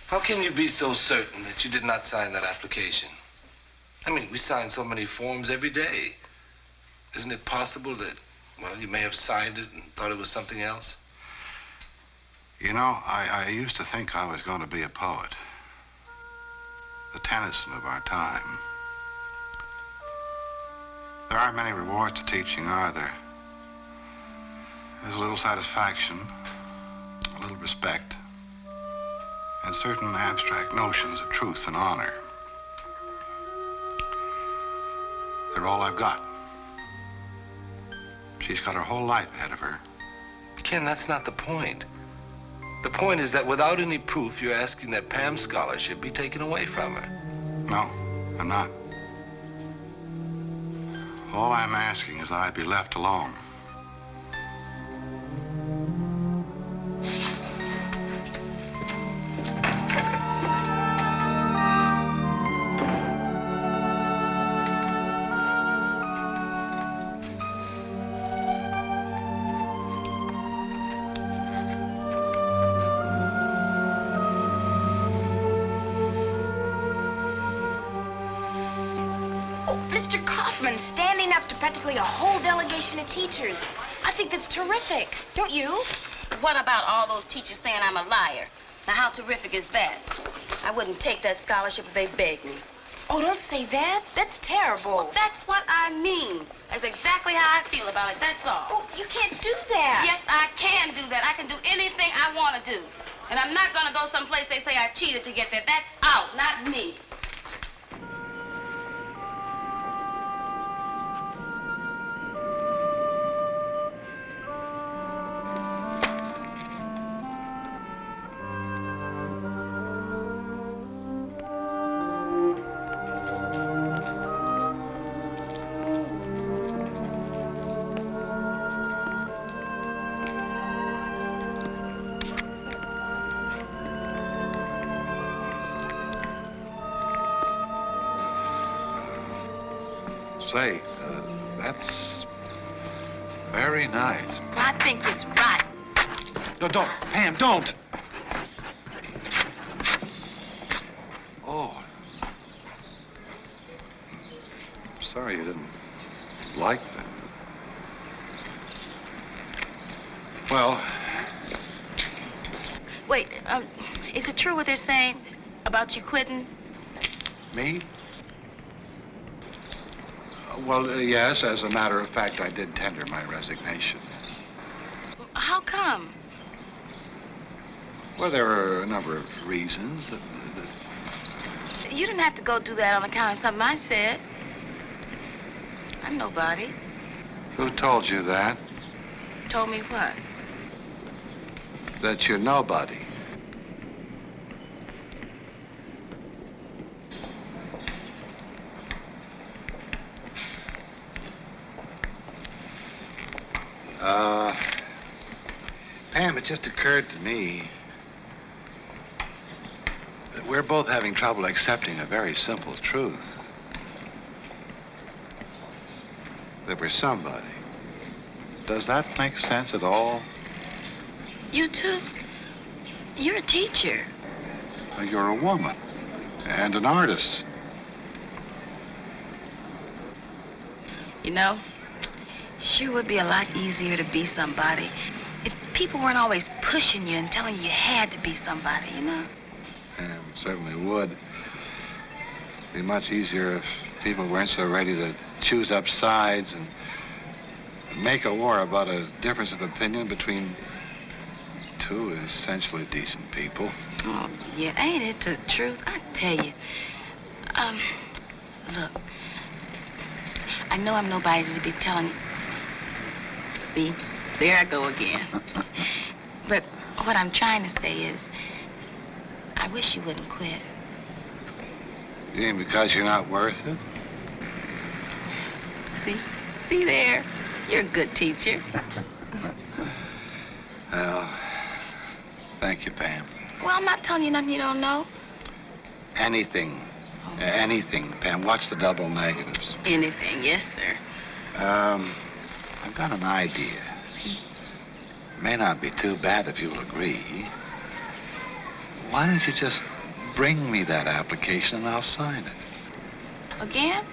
How can you be so certain that you did not sign that application? I mean, we sign so many forms every day. Isn't it possible that, well, you may have signed it and thought it was something else? You know, I used to think I was going to be a poet. The Tennyson of our time. There aren't many rewards to teaching, are there? There's a little satisfaction, a little respect, and certain abstract notions of truth and honor. They're all I've got. She's got her whole life ahead of her. Ken, that's not the point. The point is that without any proof, you're asking that Pam's scholarship be taken away from her. No, I'm not. All I'm asking is that I be left alone. Mr. Kaufman standing up to practically a whole delegation of teachers. I think that's terrific. Don't you? What about all those teachers saying I'm a liar? Now, how terrific is that? I wouldn't take that scholarship if they begged me. Oh, don't say that. That's terrible. Well, that's what I mean. That's exactly how I feel about it, that's all. Oh, you can't do that. Yes, I can do that. I can do anything I want to do. And I'm not going to go someplace they say I cheated to get there. That's out, not me. Say, that's very nice. I think it's right. No, don't. Pam, don't. Oh. I'm sorry you didn't like that. Well. Wait, is it true what they're saying about you quitting? Me? Well, yes, as a matter of fact, I did tender my resignation. How come? Well, there are a number of reasons. You didn't have to go do that on account of something I said. I'm nobody. Who told you that? Told me what? That you're nobody. Pam, it just occurred to me that we're both having trouble accepting a very simple truth. That we're somebody. Does that make sense at all? You too? You're a teacher. You're a woman and an artist. You know, sure would be a lot easier to be somebody if people weren't always pushing you and telling you had to be somebody, you know? Yeah, certainly would. Be much easier if people weren't so ready to choose up sides and make a war about a difference of opinion between two essentially decent people. Oh, yeah, ain't it the truth? I tell you. Look, I know I'm nobody to be telling you. See, there I go again. But what I'm trying to say is, I wish you wouldn't quit. You mean because you're not worth it? See there? You're a good teacher. Well, thank you, Pam. Well, I'm not telling you nothing you don't know. Anything. Anything, Pam. Watch the double negatives. Anything, yes, sir. I've got an idea. May not be too bad if you'll agree. Why don't you just bring me that application and I'll sign it? Again?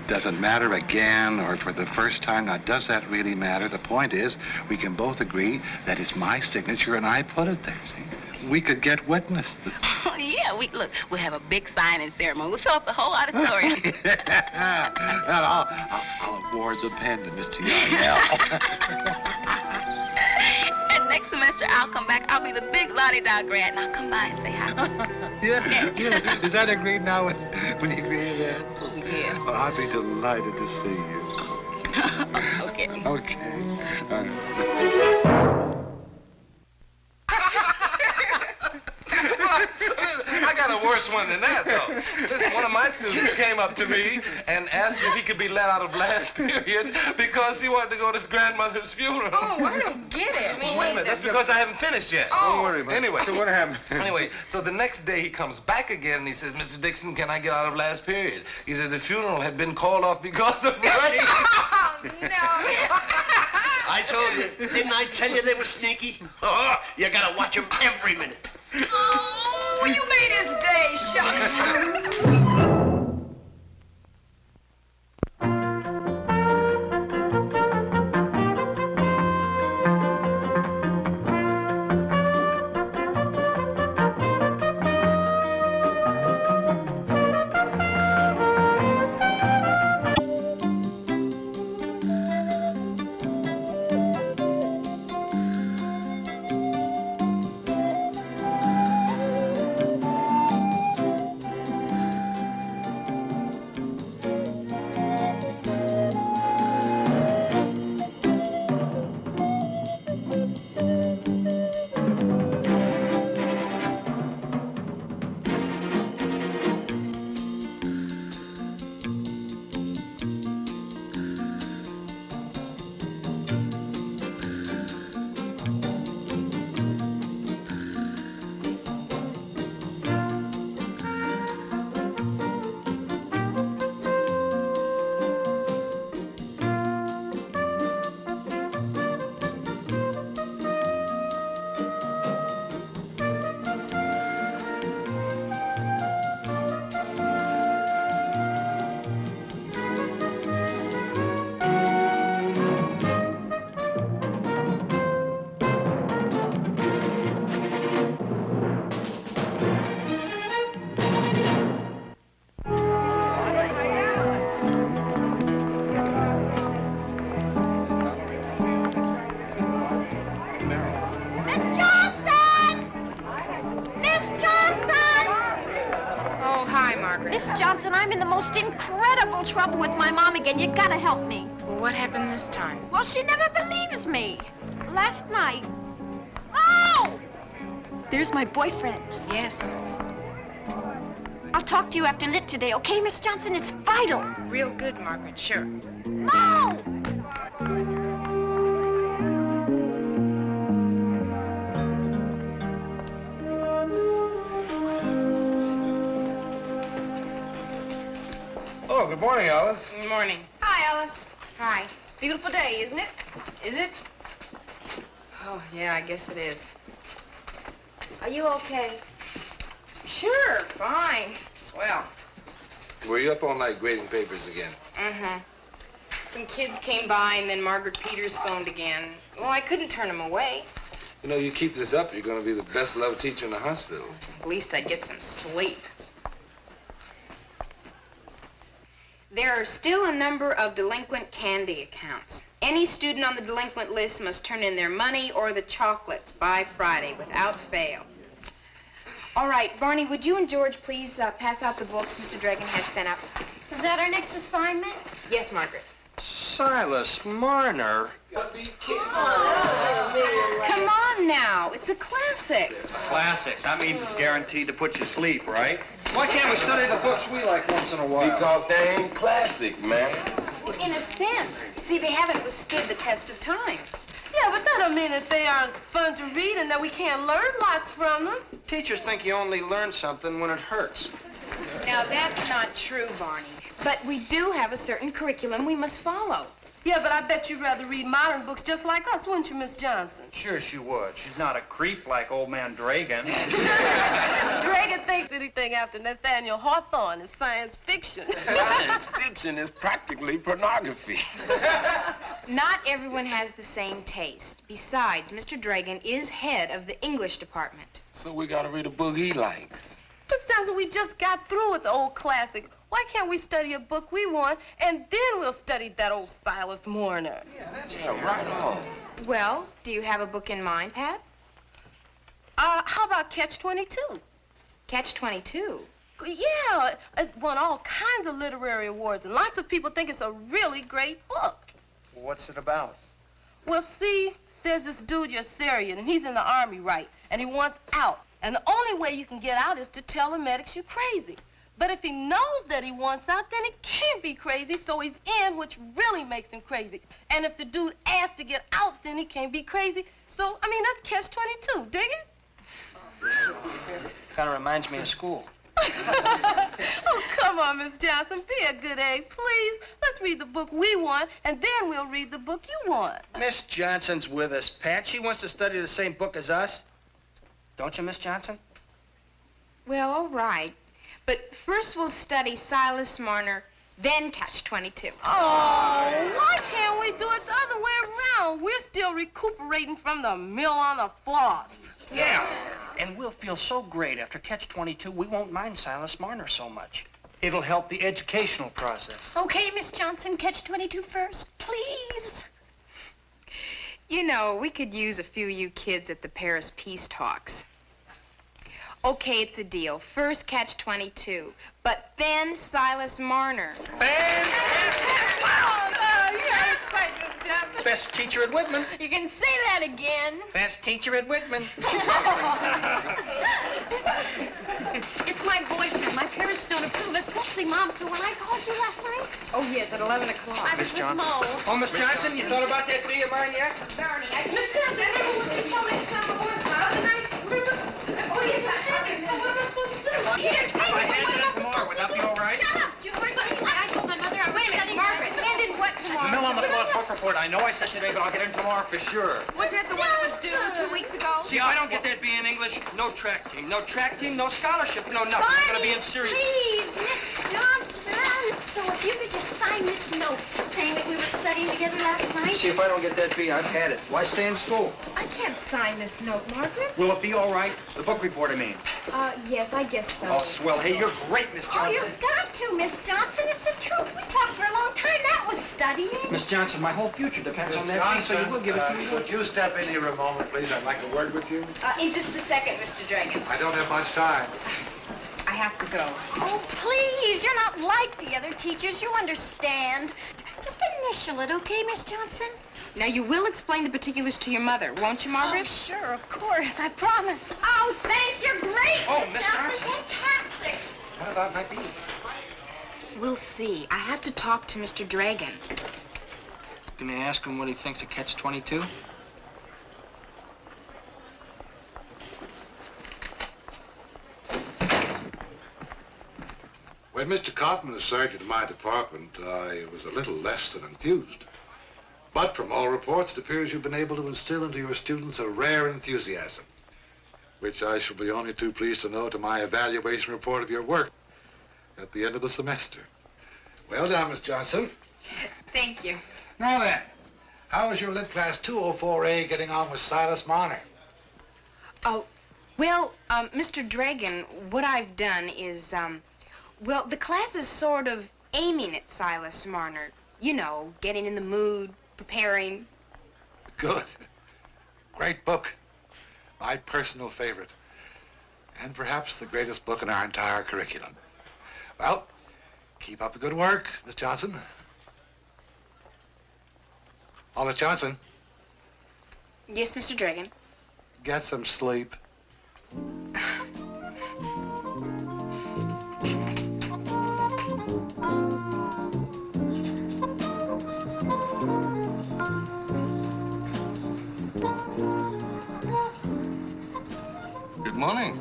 Does it matter again or for the first time? Now, does that really matter? The point is, we can both agree that it's my signature and I put it there, see? We could get witnesses. Oh, yeah, we'll have a big signing ceremony. We'll fill up the whole auditorium. And I'll award the pen to Mr. Yarnell. And next semester, I'll come back. I'll be the big la-di-da grad, and I'll come by and say hi. Yeah. Is that agreed now when you agree to that? Oh, yeah. Well, I'd be delighted to see you. Okay. Okay. I got a worse one than that, though. Listen, one of my students came up to me and asked if he could be let out of last period because he wanted to go to his grandmother's funeral. Oh, I don't get it. Well, wait a minute. That's because I haven't finished yet. Oh. Don't worry about it. Anyway. So what happened? Anyway, so the next day he comes back again and he says, Mr. Dixon, can I get out of last period? He said the funeral had been called off because of rain. Oh, no. I told you. Didn't I tell you they were sneaky? Oh, you gotta watch them every minute. Oh, you made his day, shucks. Margaret? Miss Johnson, I'm in the most incredible trouble with my mom again. You gotta help me. Well, what happened this time? Well, she never believes me. Last night... Oh! There's my boyfriend. Yes. I'll talk to you after lit today, okay, Miss Johnson? It's vital. Real good, Margaret, sure. No! Oh, good morning, Alice. Good morning. Hi, Alice. Hi. Beautiful day, isn't it? Is it? Oh, yeah, I guess it is. Are you okay? Sure, fine. Swell. Were you up all night grading papers again? Mm-hmm. Some kids came by, and then Margaret Peters phoned again. Well, I couldn't turn them away. You know, you keep this up, you're going to be the best love teacher in the hospital. At least I'd get some sleep. There are still a number of delinquent candy accounts. Any student on the delinquent list must turn in their money or the chocolates by Friday without fail. All right, Barney, would you and George please pass out the books Mr. Dragon had sent up? Is that our next assignment? Yes, Margaret. Silas Marner. Come on now. It's a classic. Classics. That means it's guaranteed to put you to sleep, right? Why can't we study the books we like once in a while? Because they ain't classic, man. Well, in a sense. See, they haven't withstood the test of time. Yeah, but that don't mean that they aren't fun to read and that we can't learn lots from them. Teachers think you only learn something when it hurts. Now, that's not true, Barney. But we do have a certain curriculum we must follow. Yeah, but I bet you'd rather read modern books just like us, wouldn't you, Miss Johnson? Sure she would. She's not a creep like old man Dragan. Dragon thinks anything after Nathaniel Hawthorne is science fiction. Science fiction is practically pornography. Not everyone has the same taste. Besides, Mr. Dragon is head of the English department. So we gotta read a book he likes. Miss Johnson, we just got through with the old classic. Why can't we study a book we want, and then we'll study that old Silas Marner? Yeah, right on. Well, do you have a book in mind, Pat? How about Catch-22? Catch-22? Yeah, it won all kinds of literary awards, and lots of people think it's a really great book. What's it about? Well, see, there's this dude, Yossarian, and he's in the army, right? And he wants out. And the only way you can get out is to tell the medics you're crazy. But if he knows that he wants out, then he can't be crazy, so he's in, which really makes him crazy. And if the dude asks to get out, then he can't be crazy. So, I mean, that's Catch-22. Dig it? Kind of reminds me of school. Oh, come on, Miss Johnson. Be a good egg, please. Let's read the book we want, and then we'll read the book you want. Miss Johnson's with us, Pat. She wants to study the same book as us. Don't you, Miss Johnson? Well, all right. But first we'll study Silas Marner, then Catch-22. Oh, why can't we do it the other way around? We're still recuperating from the mill on the floss. Yeah, and we'll feel so great after Catch-22, we won't mind Silas Marner so much. It'll help the educational process. Okay, Miss Johnson, Catch-22 first, please. You know, we could use a few of you kids at the Paris peace talks. Okay, it's a deal. First Catch-22, but then Silas Marner. Best teacher at Whitman. You can say that again. Best teacher at Whitman. It's my boyfriend. My parents don't approve, especially Mom, so when I called you last night... Oh, yes, at 11 o'clock. I was with Mo. Oh, Miss Johnson, you thought about that bee of mine yet? Barney, Miss Johnson, remember what you told me to tell the boys about the night? Remember? Oh, yes, I have it. So what am I supposed to do? Here, take it. I handed it tomorrow. Would that be all right? Shut up, George. I told my mother I was studying... Margaret, handed what tomorrow? Mill on the floor book report. I know I said today, but I'll get it tomorrow for sure. Was that the one that was due 2 weeks ago? See, if I don't get that B in English, no track team. No track team, no scholarship, no nothing. I'm going to be in serious... Please, Miss Johnson. So if you could just sign this note saying that we were studying together last night. See, if I don't get that B, I've had it. Why stay in school? I can't sign this note, Margaret. Will it be all right? The book report, I mean. Yes, I guess so. Oh, swell. Hey, you're great, Miss Johnson. Oh, you've got to, Miss Johnson. It's the truth. We talked for a long time. That was studying. Miss Johnson, my whole future depends on that B, so you will give it to me. Would you step in here a moment, please? I'd like a word with you. In just a second, Mr. Dragon. I don't have much time. I I have to go. Oh, please, you're not like the other teachers. You understand. Just initial it, okay, Miss Johnson? Now, you will explain the particulars to your mother, won't you, Margaret? Oh, sure, of course. I promise. Oh, thanks. You're great. Oh, Miss Johnson. Fantastic. What about my bee? We'll see. I have to talk to Mr. Dragon. Can I ask him what he thinks of Catch-22? When Mr. Cotton was sergeant in my department, I was a little less than enthused. But from all reports, it appears you've been able to instill into your students a rare enthusiasm, which I shall be only too pleased to know to my evaluation report of your work at the end of the semester. Well done, Miss Johnson. Thank you. Now then, how is your Lit Class 204A getting on with Silas Marner? Oh, well, Mr. Dragon, what I've done is, well, the class is sort of aiming at Silas Marner. You know, getting in the mood, preparing. Good. Great book. My personal favorite. And perhaps the greatest book in our entire curriculum. Well, keep up the good work, Miss Johnson. Oh, Miss Johnson, Yes, Mr. Dragon. get some sleep. Good morning.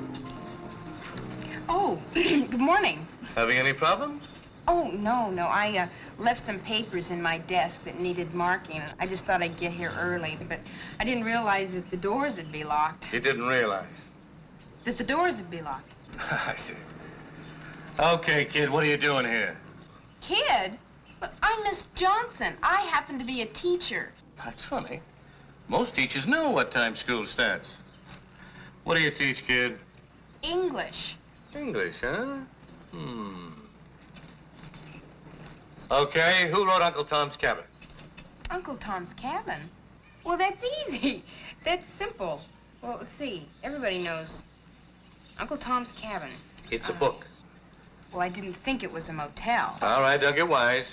Oh, good morning. Having any problems? Oh, no. I left some papers in my desk that needed marking. I just thought I'd get here early, but I didn't realize that the doors would be locked. You didn't realize. That the doors would be locked. I see. Okay, kid, what are you doing here? Kid? But I'm Miss Johnson. I happen to be a teacher. That's funny. Most teachers know what time school starts. What do you teach, kid? English. English, huh? Okay, who wrote Uncle Tom's Cabin? Uncle Tom's Cabin? Well, that's easy. That's simple. Well, let's see. Everybody knows Uncle Tom's Cabin. It's a book. Well, I didn't think it was a motel. All right, don't get wise.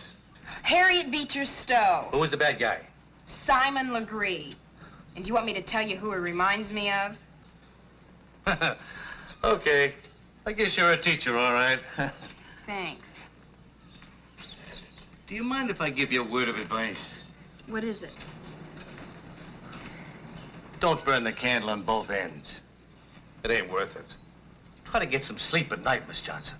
Harriet Beecher Stowe. Who was the bad guy? Simon Legree. And do you want me to tell you who it reminds me of? Okay. I guess you're a teacher, all right. Thanks. Do you mind if I give you a word of advice? What is it? Don't burn the candle on both ends. It ain't worth it. Try to get some sleep at night, Miss Johnson.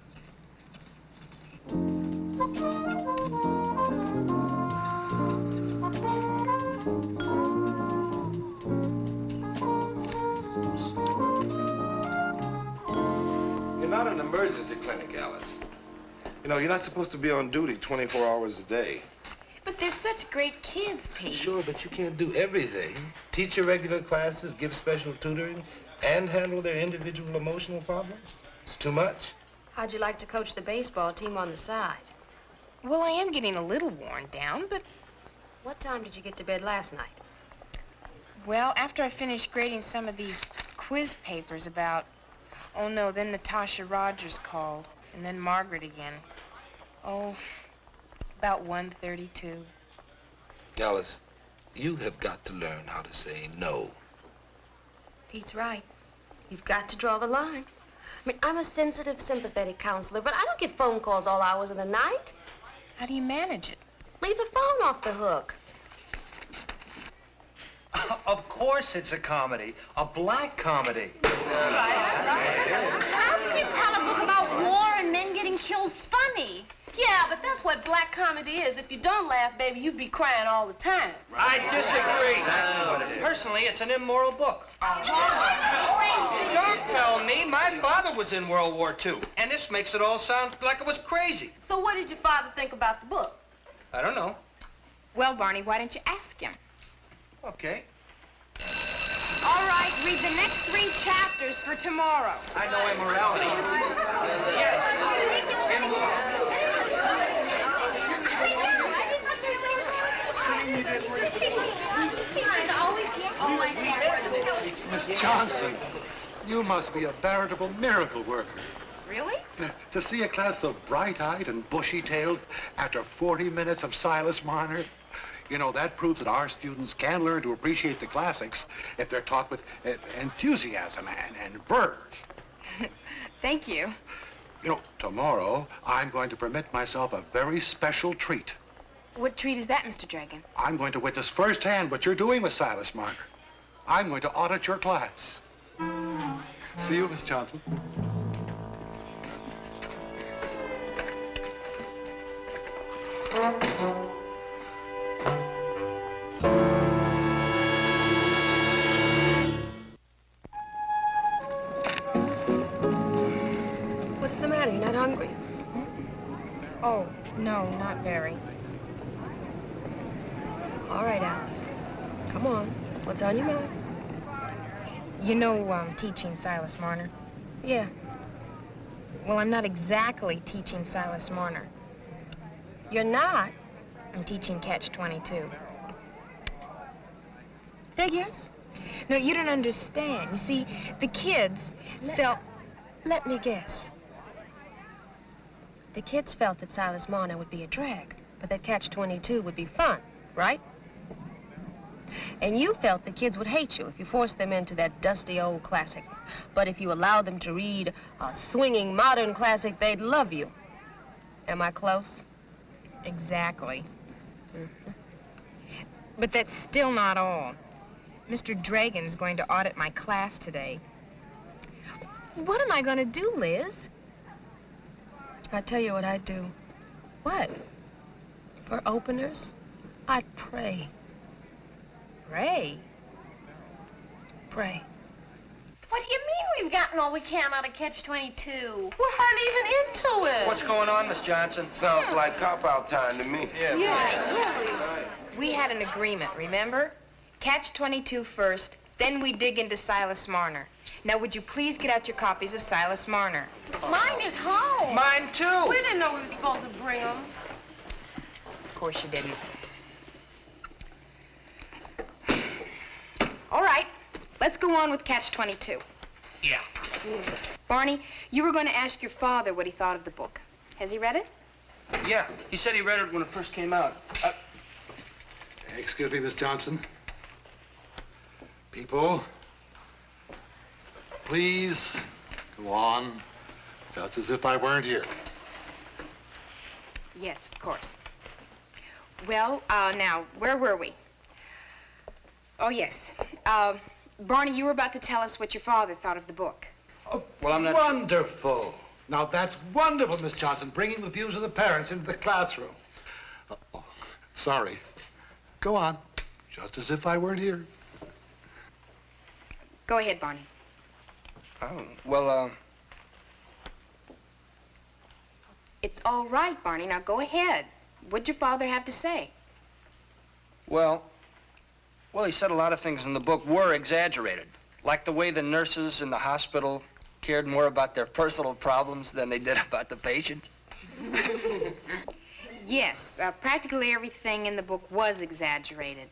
You're not an emergency clinic, Alice. You know, you're not supposed to be on duty 24 hours a day. But they're such great kids, Pete. Sure, but you can't do everything. Teach your regular classes, give special tutoring, and handle their individual emotional problems. It's too much. How'd you like to coach the baseball team on the side? Well, I am getting a little worn down, but... What time did you get to bed last night? Well, after I finished grading some of these quiz papers about... Oh, no, then Natasha Rogers called, and then Margaret again. Oh, about 1:32. Alice, you have got to learn how to say no. Pete's right. You've got to draw the line. I mean, I'm a sensitive, sympathetic counselor, but I don't get phone calls all hours of the night. How do you manage it? Leave the phone off the hook. Of course it's a comedy. A black comedy. How can you call a book about war and men getting killed funny? Yeah, but that's what black comedy is. If you don't laugh, baby, you'd be crying all the time. I disagree. Personally, it's an immoral book. Don't tell me. My father was in World War II, and this makes it all sound like it was crazy. So what did your father think about the book? I don't know. Well, Barney, why don't you ask him? Okay. All right, read the next 3 chapters for tomorrow. I know immorality. Yes. Miss Johnson, you must be a veritable miracle worker. Really? To see a class so bright-eyed and bushy-tailed after 40 minutes of Silas Marner, you know, that proves that our students can learn to appreciate the classics if they're taught with enthusiasm and verve. Thank you. You know, tomorrow I'm going to permit myself a very special treat. What treat is that, Mr. Dragon? I'm going to witness firsthand what you're doing with Silas Marner. I'm going to audit your class. See you, Miss Johnson. What's the matter? You're not hungry? Oh, no, not very. All right, Alice. Come on. What's on your mind? You know I'm teaching Silas Marner. Yeah. Well, I'm not exactly teaching Silas Marner. You're not? I'm teaching Catch-22. Figures? No, you don't understand. You see, the kids felt... Let me guess. The kids felt that Silas Marner would be a drag, but that Catch-22 would be fun, right? And you felt the kids would hate you if you forced them into that dusty old classic. But if you allowed them to read a swinging modern classic, they'd love you. Am I close? Exactly. But that's still not all. Mr. Dragon's going to audit my class today. What am I going to do, Liz? I tell you what I'd do. What? For openers, I'd pray. Pray? Pray. What do you mean we've gotten all we can out of Catch-22? We're hardly even into it. What's going on, Miss Johnson? Sounds like cop-out time to me. Yeah. We had an agreement, remember? Catch-22 first, then we dig into Silas Marner. Now, would you please get out your copies of Silas Marner? Mine is home. Mine, too. We didn't know we were supposed to bring them. Of course you didn't. All right, let's go on with Catch-22. Yeah. Barney, you were going to ask your father what he thought of the book. Has he read it? Yeah, he said he read it when it first came out. Excuse me, Miss Johnson. People, please go on, just as if I weren't here. Yes, of course. Well, now, where were we? Oh, yes. Barney, you were about to tell us what your father thought of the book. Oh, well, I'm not... Wonderful. Now, that's wonderful, Miss Johnson, bringing the views of the parents into the classroom. Oh, sorry. Go on, just as if I weren't here. Go ahead, Barney. Oh, well, It's all right, Barney. Now, go ahead. What'd your father have to say? Well, he said a lot of things in the book were exaggerated. Like the way the nurses in the hospital cared more about their personal problems than they did about the patients. Yes, practically everything in the book was exaggerated.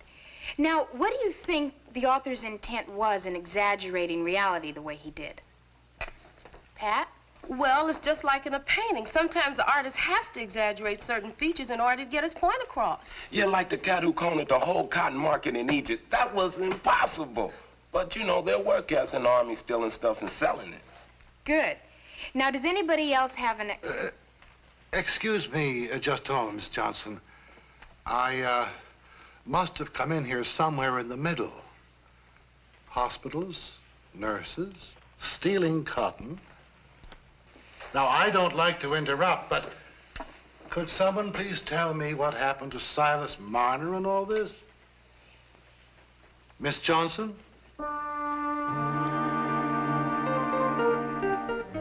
Now, what do you think the author's intent was in exaggerating reality the way he did? Pat? Well, it's just like in a painting. Sometimes the artist has to exaggerate certain features in order to get his point across. Yeah, like the cat who cornered the whole cotton market in Egypt. That was impossible. But, you know, there were cats in the army stealing stuff and selling it. Good. Now, does anybody else have an... Excuse me just a moment, Miss Johnson. I must have come in here somewhere in the middle. Hospitals, nurses, stealing cotton. Now, I don't like to interrupt, but could someone please tell me what happened to Silas Marner and all this? Miss Johnson?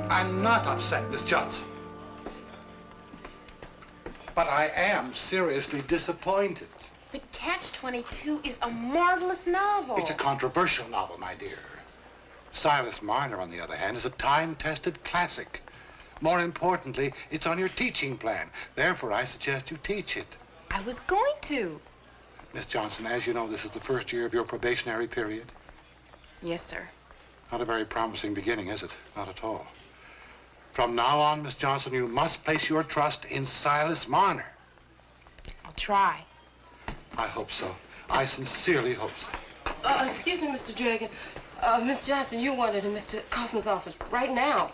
I'm not upset, Miss Johnson. But I am seriously disappointed. But Catch-22 is a marvelous novel. It's a controversial novel, my dear. Silas Marner, on the other hand, is a time-tested classic. More importantly, it's on your teaching plan. Therefore, I suggest you teach it. I was going to. Miss Johnson, as you know, this is the first year of your probationary period. Yes, sir. Not a very promising beginning, is it? Not at all. From now on, Miss Johnson, you must place your trust in Silas Marner. I'll try. I hope so. I sincerely hope so. Excuse me, Mr. Dragon. Miss Johnson, you wanted in Mr. Kaufman's office right now.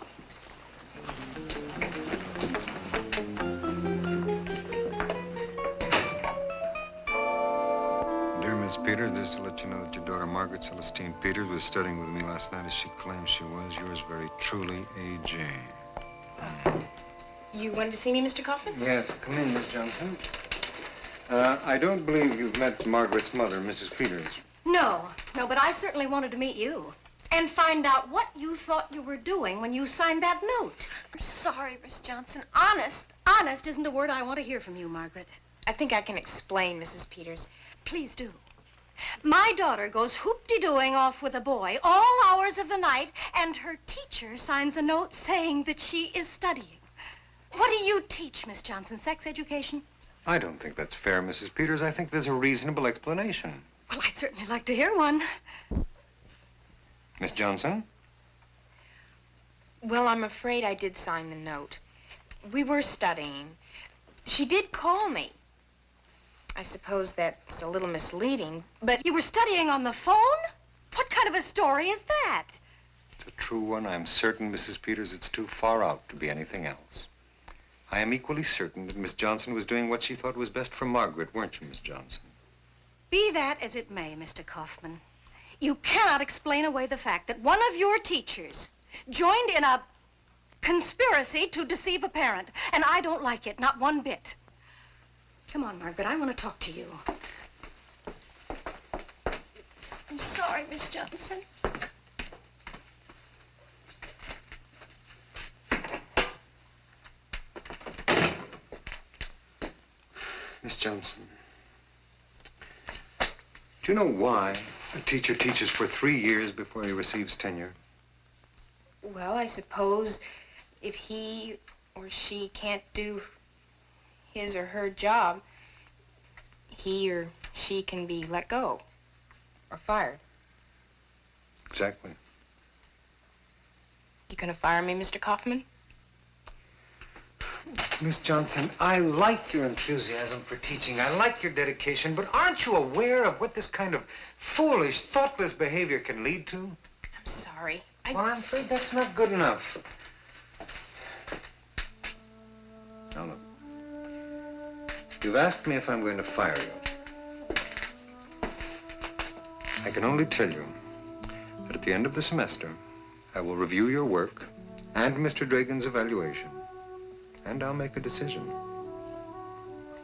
Dear Miss Peters, just to let you know that your daughter Margaret Celestine Peters was studying with me last night as she claims she was. Yours very truly, A.J. You wanted to see me, Mr. Kaufman? Yes, come in, Miss Johnson. I don't believe you've met Margaret's mother, Mrs. Peters. No, but I certainly wanted to meet you and find out what you thought you were doing when you signed that note. I'm sorry, Miss Johnson. Honest. Honest isn't a word I want to hear from you, Margaret. I think I can explain, Mrs. Peters. Please do. My daughter goes hoop-de-dooing off with a boy all hours of the night, and her teacher signs a note saying that she is studying. What do you teach, Miss Johnson? Sex education? I don't think that's fair, Mrs. Peters. I think there's a reasonable explanation. Well, I'd certainly like to hear one. Miss Johnson? Well, I'm afraid I did sign the note. We were studying. She did call me. I suppose that's a little misleading, but... You were studying on the phone? What kind of a story is that? It's a true one. I'm certain, Mrs. Peters, it's too far out to be anything else. I am equally certain that Miss Johnson was doing what she thought was best for Margaret, weren't you, Miss Johnson? Be that as it may, Mr. Kaufman, you cannot explain away the fact that one of your teachers joined in a conspiracy to deceive a parent, and I don't like it, not one bit. Come on, Margaret, I want to talk to you. I'm sorry, Miss Johnson. Miss Johnson, do you know why a teacher teaches for 3 years before he receives tenure? Well, I suppose if he or she can't do his or her job, he or she can be let go or fired. Exactly. You gonna fire me, Mr. Kaufman? Miss Johnson, I like your enthusiasm for teaching. I like your dedication, but aren't you aware of what this kind of foolish, thoughtless behavior can lead to? I'm sorry. Well, I'm afraid that's not good enough. Now, look. You've asked me if I'm going to fire you. I can only tell you that at the end of the semester, I will review your work and Mr. Dragon's evaluation, and I'll make a decision.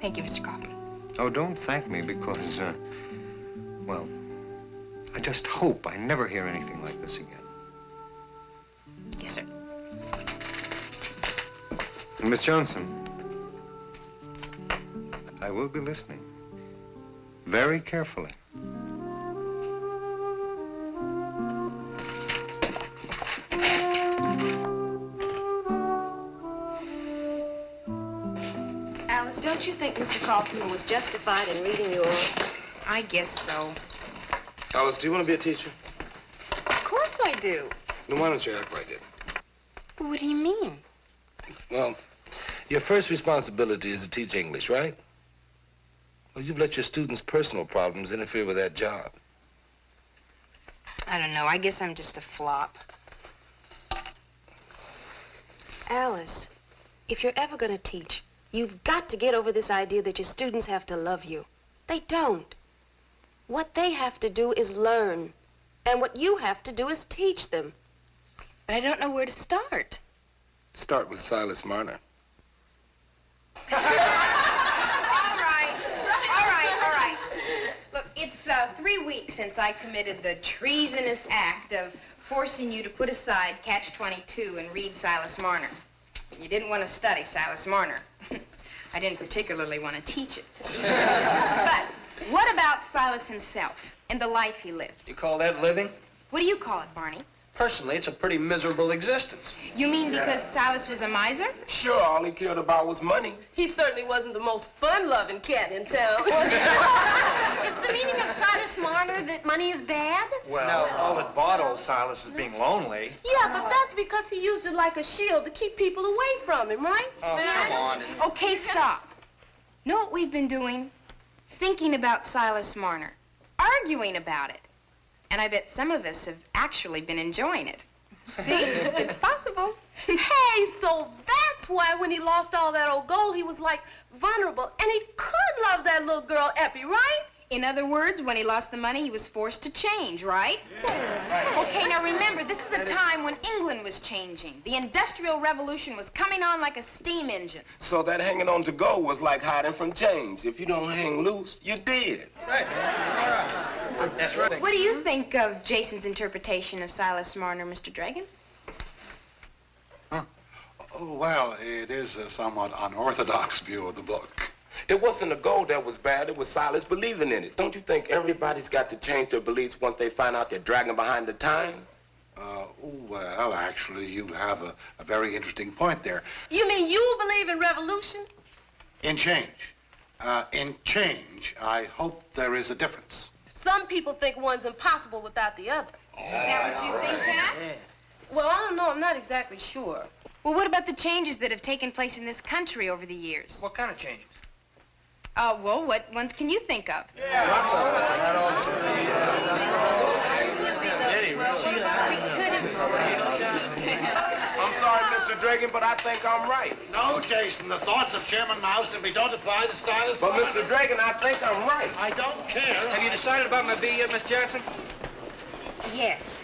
Thank you, Mr. Kaufman. Oh, don't thank me because, well, I just hope I never hear anything like this again. Yes, sir. And Miss Johnson, I will be listening very carefully. Alice, don't you think Mr. Kaufman was justified in reading your... I guess so. Alice, do you want to be a teacher? Of course I do. Then why don't you act like it? What do you mean? Well, your first responsibility is to teach English, right? Well, you've let your students' personal problems interfere with that job. I don't know. I guess I'm just a flop. Alice, if you're ever going to teach, you've got to get over this idea that your students have to love you. They don't. What they have to do is learn. And what you have to do is teach them. But I don't know where to start. Start with Silas Marner. All right. Look, it's 3 weeks since I committed the treasonous act of forcing you to put aside Catch-22 and read Silas Marner. You didn't want to study Silas Marner. I didn't particularly want to teach it. But what about Silas himself and the life he lived? You call that living? What do you call it, Barney? Personally, it's a pretty miserable existence. You mean because Silas was a miser? Sure, all he cared about was money. He certainly wasn't the most fun-loving cat in town. Is the meaning of Silas Marner that money is bad? Well, all it bought old Silas is being lonely. Yeah, but that's because he used it like a shield to keep people away from him, right? Oh, come on. Okay, stop. Know what we've been doing? Thinking about Silas Marner. Arguing about it. And I bet some of us have actually been enjoying it. See? It's possible. Hey, so that's why when he lost all that old gold, he was, like, vulnerable. And he could love that little girl, Eppie, right? In other words, when he lost the money, he was forced to change, right? Okay, now remember, this is a time when England was changing. The Industrial Revolution was coming on like a steam engine. So that hanging on to gold was like hiding from change. If you don't hang loose, you're dead. Right. That's right. What do you think of Jason's interpretation of Silas Marner, Mr. Dragon? Oh, well, it is a somewhat unorthodox view of the book. It wasn't the gold that was bad, it was Silas believing in it. Don't you think everybody's got to change their beliefs once they find out they're dragging behind the times? Well, actually, you have a very interesting point there. You mean you believe in revolution? In change. In change, I hope there is a difference. Some people think one's impossible without the other. Is that what you think, Pat? Well, I don't know. I'm not exactly sure. Well, what about the changes that have taken place in this country over the years? What kind of changes? Well, what ones can you think of? I'm sorry, Mr. Dragon, but I think I'm right. No, Jason, the thoughts of Chairman Mao simply don't apply to Silas. But, Mr. Dragon, I think I'm right. I don't care. Have you decided about my B yet, Miss Jackson? Yes.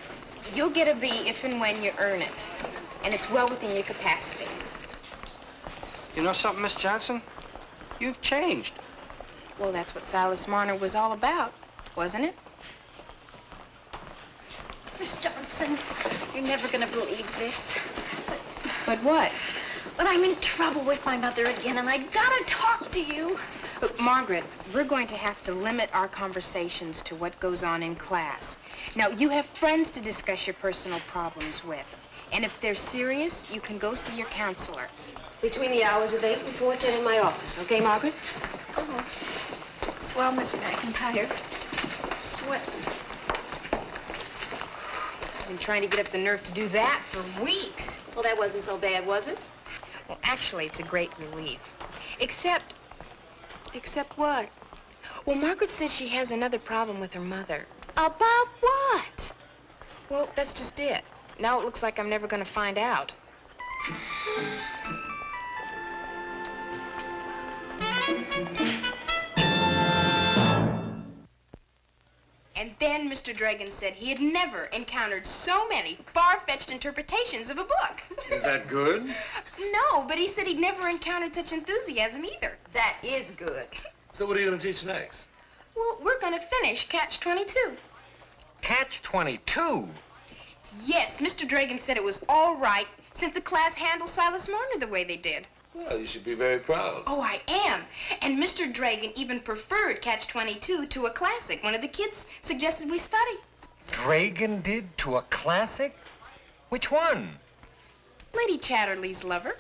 You'll get a B if and when you earn it. And it's well within your capacity. You know something, Miss Johnson? You've changed. Well, that's what Silas Marner was all about, wasn't it? Miss Johnson, you're never going to believe this. But what? But I'm in trouble with my mother again, and I gotta talk to you. Look, Margaret, we're going to have to limit our conversations to what goes on in class. Now, you have friends to discuss your personal problems with. And if they're serious, you can go see your counselor. Between the hours of 8 and 4:10 in my office, okay, Margaret? Oh, swell, Miss McIntyre. Sweating. I've been trying to get up the nerve to do that for weeks. Well, that wasn't so bad, was it? Well, actually, it's a great relief. Except what? Well, Margaret says she has another problem with her mother. About what? Well, that's just it. Now it looks like I'm never going to find out. And then Mr. Dragon said he had never encountered so many far-fetched interpretations of a book. Is that good? No, but he said he'd never encountered such enthusiasm either. That is good. So what are you going to teach next? Well, we're going to finish Catch-22. Catch-22? Yes, Mr. Dragon said it was all right since the class handled Silas Marner the way they did. Well, you should be very proud. Oh, I am. And Mr. Dragon even preferred Catch-22 to a classic. One of the kids suggested we study. Dragon did to a classic? Which one? Lady Chatterley's Lover.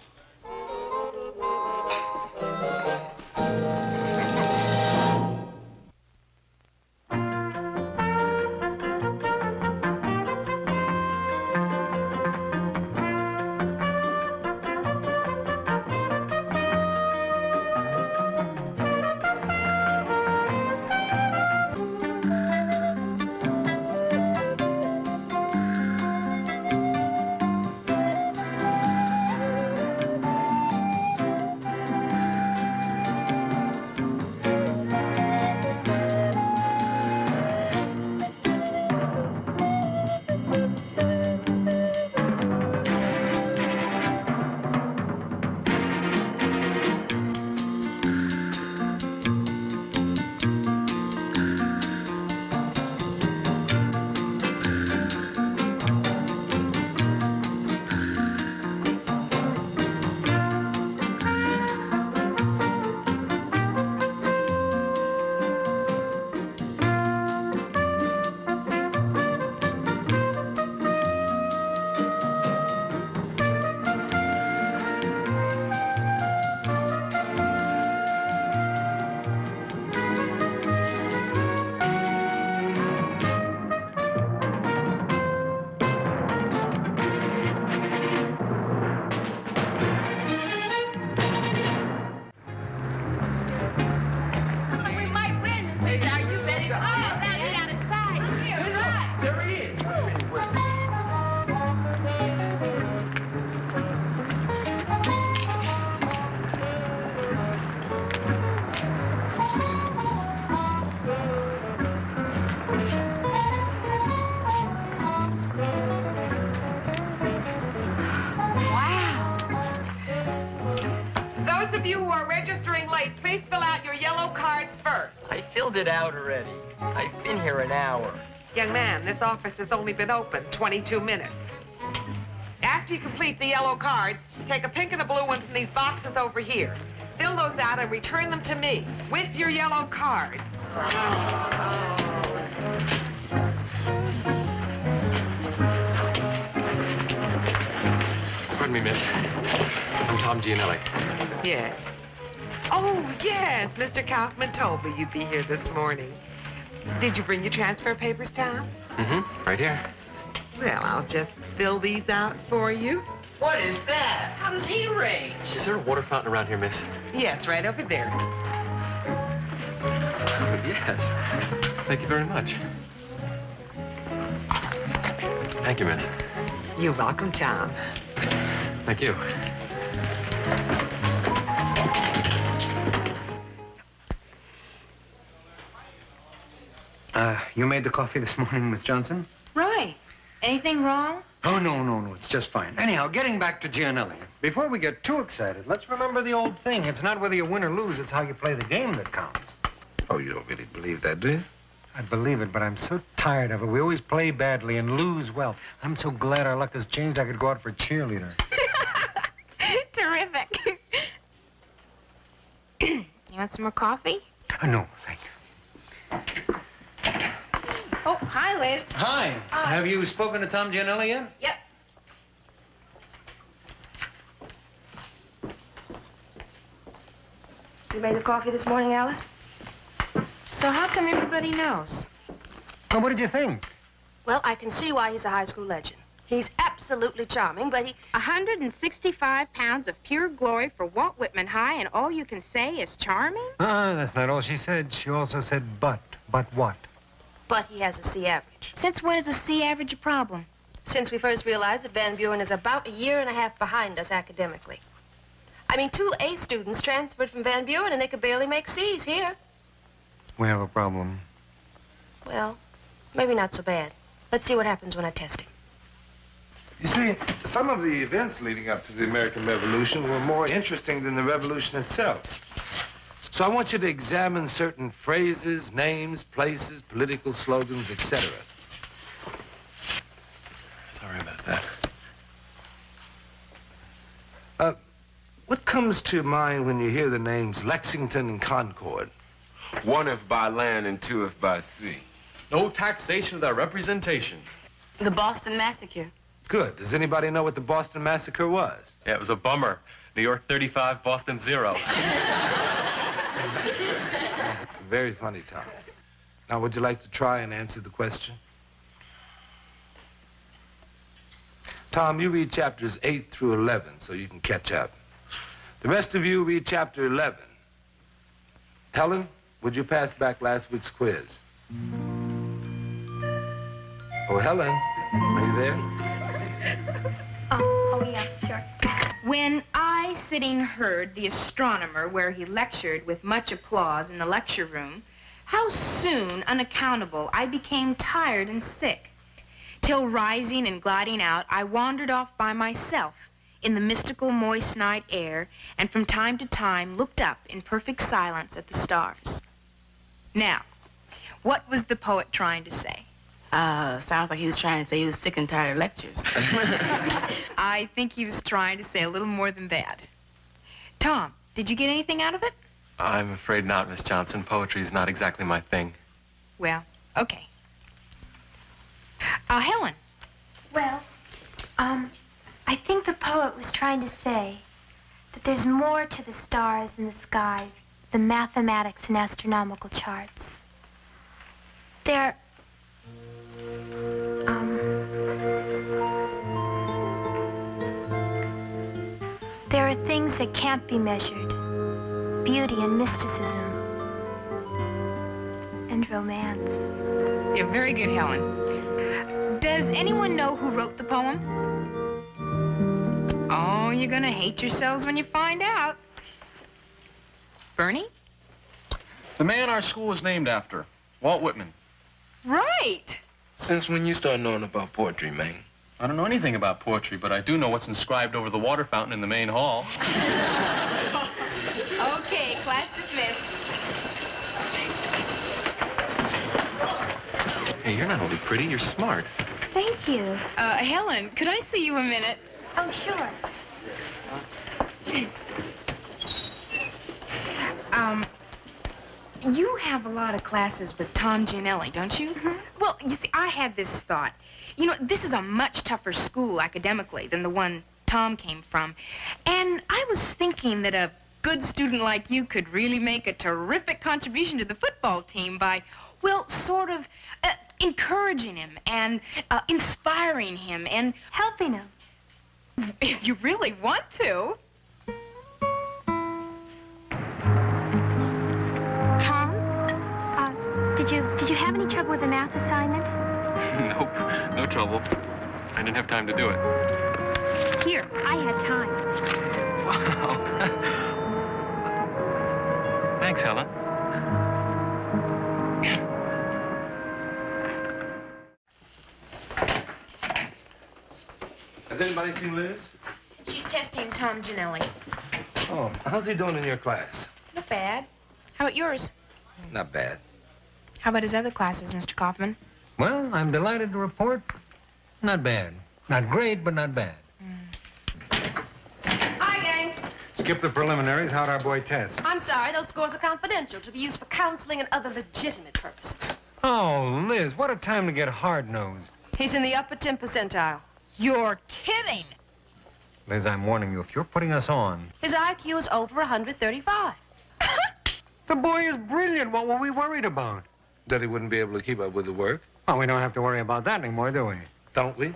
Those of you who are registering late, please fill out your yellow cards first. I filled it out already. I've been here an hour. Young man, this office has only been open 22 minutes. After you complete the yellow cards, take a pink and a blue one from these boxes over here. Fill those out and return them to me with your yellow card. Pardon me, miss. I'm Tom Gianelli. Yes. Oh, yes. Mr. Kaufman told me you'd be here this morning. Did you bring your transfer papers, Tom? Mm-hmm. Right here. Well, I'll just fill these out for you. What is that? How does he range? Is there a water fountain around here, miss? Yes, right over there. Yes. Thank you very much. Thank you, miss. You're welcome, Tom. Thank you. You made the coffee this morning, Miss Johnson? Right. Anything wrong? Oh, no, it's just fine. Anyhow, getting back to Gianelli. Before we get too excited, let's remember the old thing. It's not whether you win or lose, it's how you play the game that counts. Oh, you don't really believe that, do you? I believe it, but I'm so tired of it. We always play badly and lose well. I'm so glad our luck has changed, I could go out for cheerleader. Terrific. You want some more coffee? No, thank you. Oh, hi, Liz. Hi. Have you spoken to Tom Gianelli yet? Yep. You made the coffee this morning, Alice? So how come everybody knows? Well, what did you think? Well, I can see why he's a high school legend. He's absolutely charming, but he... 165 pounds of pure glory for Walt Whitman High, and all you can say is charming? That's not all she said. She also said but. But what? But he has a C average. Since when is a C average a problem? Since we first realized that Van Buren is about a year and a half behind us academically. I mean, 2 A students transferred from Van Buren, and they could barely make C's here. We have a problem. Well, maybe not so bad. Let's see what happens when I test him. You see, some of the events leading up to the American Revolution were more interesting than the revolution itself. So I want you to examine certain phrases, names, places, political slogans, etc. Sorry about that. What comes to mind when you hear the names Lexington and Concord? 1 if by land and 2 if by sea. No taxation without representation. The Boston Massacre. Good. Does anybody know what the Boston Massacre was? Yeah, it was a bummer. New York 35, Boston 0. Very funny, Tom. Now, would you like to try and answer the question? Tom, you read chapters 8 through 11 so you can catch up. The rest of you read chapter 11. Helen, would you pass back last week's quiz? Oh, Helen, are you there? Oh, yeah, sure. When I, sitting, heard the astronomer where he lectured with much applause in the lecture room, how soon, unaccountable, I became tired and sick, till rising and gliding out, I wandered off by myself in the mystical moist night air, and from time to time looked up in perfect silence at the stars. Now, what was the poet trying to say? Sounds like he was trying to say he was sick and tired of lectures. I think he was trying to say a little more than that. Tom, did you get anything out of it? I'm afraid not, Miss Johnson. Poetry is not exactly my thing. Well, okay. Helen. Well, I think the poet was trying to say that there's more to the stars and the skies than mathematics and astronomical charts. There are things that can't be measured. Beauty and mysticism and romance. You're very good, Helen. Does anyone know who wrote the poem? Oh, you're gonna hate yourselves when you find out. Bernie? The man our school is named after, Walt Whitman. Right. Since when you start knowing about poetry, man? I don't know anything about poetry, but I do know what's inscribed over the water fountain in the main hall. Hey, you're not only pretty, you're smart. Thank you. Helen, could I see you a minute? Oh, sure. You have a lot of classes with Tom Gianelli, don't you? Mm-hmm. Well, you see, I had this thought. You know, this is a much tougher school academically than the one Tom came from. And I was thinking that a good student like you could really make a terrific contribution to the football team by, well, sort of encouraging him and inspiring him and helping him. If you really want to. Tom, did you have any trouble with the math assignment? Nope, no trouble. I didn't have time to do it. Here, I had time. Wow. Thanks, Helen. Has anybody seen Liz? She's testing Tom Gianelli. Oh, how's he doing in your class? Not bad. How about yours? Not bad. How about his other classes, Mr. Kaufman? Well, I'm delighted to report, not bad. Not great, but not bad. Hi, gang. Skip the preliminaries. How'd our boy test? I'm sorry, those scores are confidential to be used for counseling and other legitimate purposes. Oh, Liz, what a time to get hard-nosed. He's in the upper 10 percentile. You're kidding. Liz, I'm warning you, if you're putting us on... His IQ is over 135. The boy is brilliant. What were we worried about? That he wouldn't be able to keep up with the work. Well, we don't have to worry about that anymore, do we? Don't we? What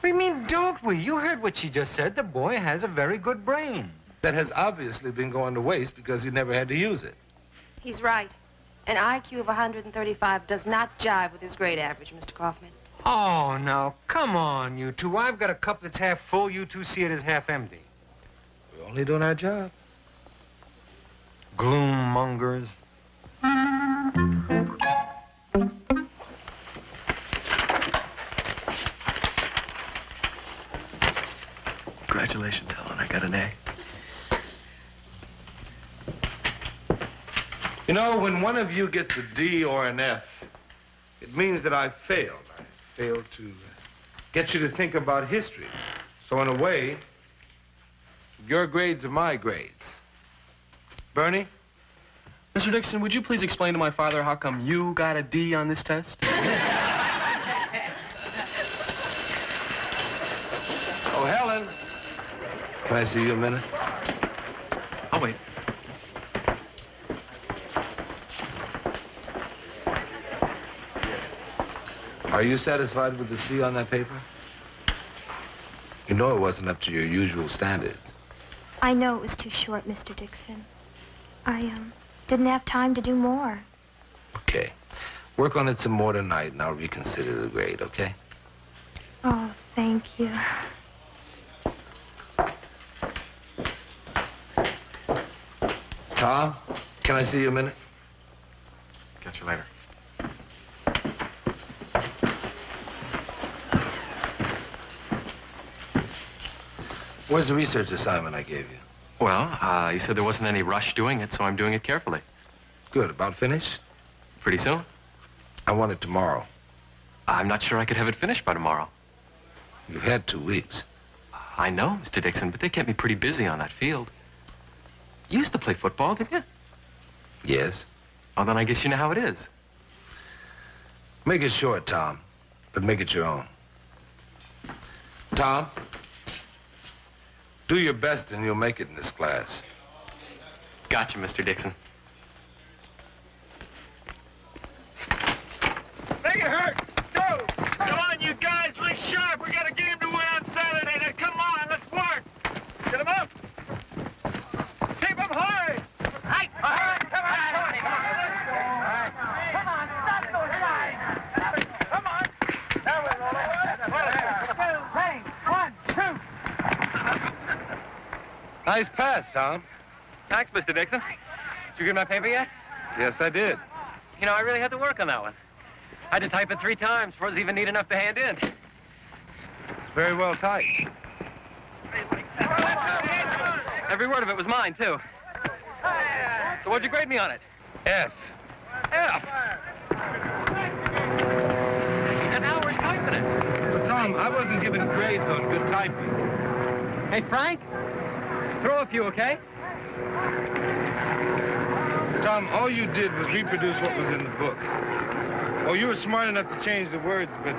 do you mean, don't we? You heard what she just said. The boy has a very good brain. That has obviously been going to waste because he never had to use it. He's right. An IQ of 135 does not jive with his grade average, Mr. Kaufman. Oh, now, come on, you two. I've got a cup that's half full. You two see it as half empty. We're only doing our job. Gloom mongers. Congratulations, Helen. I got an A. You know, when one of you gets a D or an F, it means that I failed. I failed to get you to think about history. So in a way, your grades are my grades. Bernie? Mr. Dixon, would you please explain to my father how come you got a D on this test? Oh, Helen. Can I see you a minute? I'll wait. Are you satisfied with the C on that paper? You know it wasn't up to your usual standards. I know it was too short, Mr. Dixon. I didn't have time to do more. Okay. Work on it some more tonight, and I'll reconsider the grade, okay? Oh, thank you. Tom, can I see you a minute? Catch you later. Where's the research assignment I gave you? Well, you said there wasn't any rush doing it, so I'm doing it carefully. Good. About finished? Pretty soon. I want it tomorrow. I'm not sure I could have it finished by tomorrow. You've had 2 weeks. I know, Mr. Dixon, but they kept me pretty busy on that field. You used to play football, didn't you? Yes. Oh, then I guess you know how it is. Make it short, Tom, but make it your own. Tom, do your best and you'll make it in this class. Gotcha, Mr. Dixon. Make it hurt! Go! Come on, you guys, look sharp. We got a game to win on Saturday. Now, come on, let's work. Get him up. Keep him high. Right. Come on, stop those guys. Come on. There we go. Bang. 1, 2. Nice pass, Tom. Thanks, Mr. Dixon. Did you get my paper yet? Yes, I did. You know, I really had to work on that one. I had to type it 3 times before it was even neat enough to hand in. Very well typed. Every word of it was mine, too. So what'd you grade me on it? F. F. it. But Tom, I wasn't given grades on good typing. Hey, Frank, throw a few, okay? Tom, all you did was reproduce what was in the book. Oh, you were smart enough to change the words, but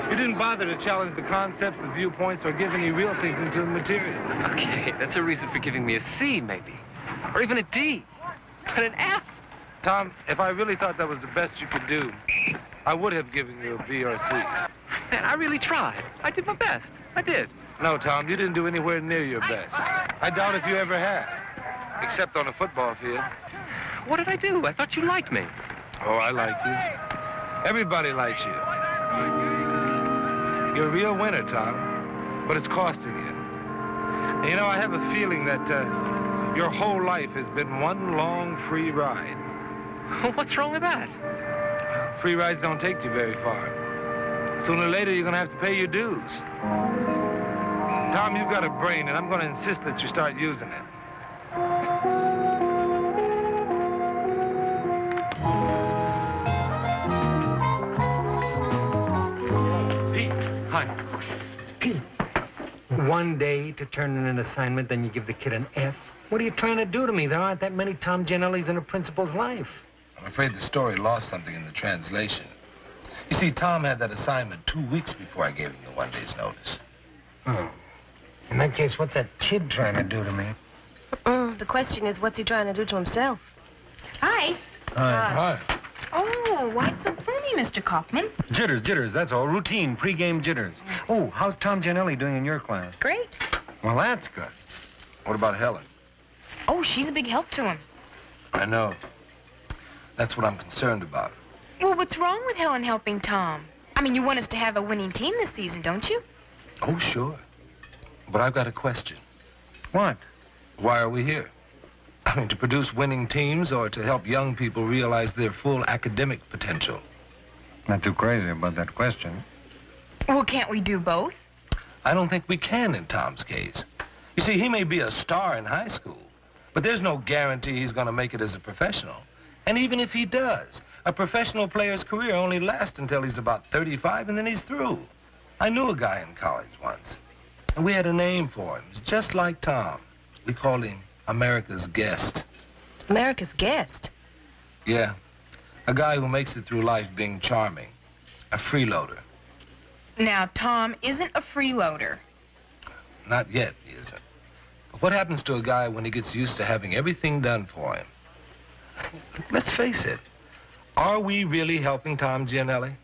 you didn't bother to challenge the concepts, the viewpoints, or give any real thinking to the material. Okay, that's a reason for giving me a C, maybe. Or even a D. But an F. Tom, if I really thought that was the best you could do, I would have given you a B or a C. Man, I really tried. I did my best. I did. No, Tom, you didn't do anywhere near your best. I doubt if you ever have, except on a football field. What did I do? I thought you liked me. Oh, I like you. Everybody likes you. You're a real winner, Tom, but it's costing you. And you know, I have a feeling that your whole life has been one long free ride. What's wrong with that? Free rides don't take you very far. Sooner or later, you're going to have to pay your dues. Tom, you've got a brain, and I'm going to insist that you start using it. Hi. Pete. One day to turn in an assignment, then you give the kid an F? What are you trying to do to me? There aren't that many Tom Gianellis in a principal's life. I'm afraid the story lost something in the translation. You see, Tom had that assignment 2 weeks before I gave him the 1 day's notice. Oh. In that case, what's that kid trying to do to me? The question is, what's he trying to do to himself? Hi. Hi. Oh, why so gloomy, Mr. Kaufman? Jitters, that's all. Routine, pre-game jitters. Oh, how's Tom Gianelli doing in your class? Great. Well, that's good. What about Helen? Oh, she's a big help to him. I know. That's what I'm concerned about. Well, what's wrong with Helen helping Tom? I mean, you want us to have a winning team this season, don't you? Oh, sure. But I've got a question. What? Why are we here? I mean, to produce winning teams or to help young people realize their full academic potential? Not too crazy about that question. Well, can't we do both? I don't think we can in Tom's case. You see, he may be a star in high school, but there's no guarantee he's going to make it as a professional. And even if he does, a professional player's career only lasts until he's about 35, and then he's through. I knew a guy in college once, and we had a name for him. It's just like Tom. We called him America's Guest. America's Guest? Yeah, a guy who makes it through life being charming, a freeloader. Now, Tom isn't a freeloader. Not yet, he isn't. But what happens to a guy when he gets used to having everything done for him? Let's face it. Are we really helping Tom Gianelli?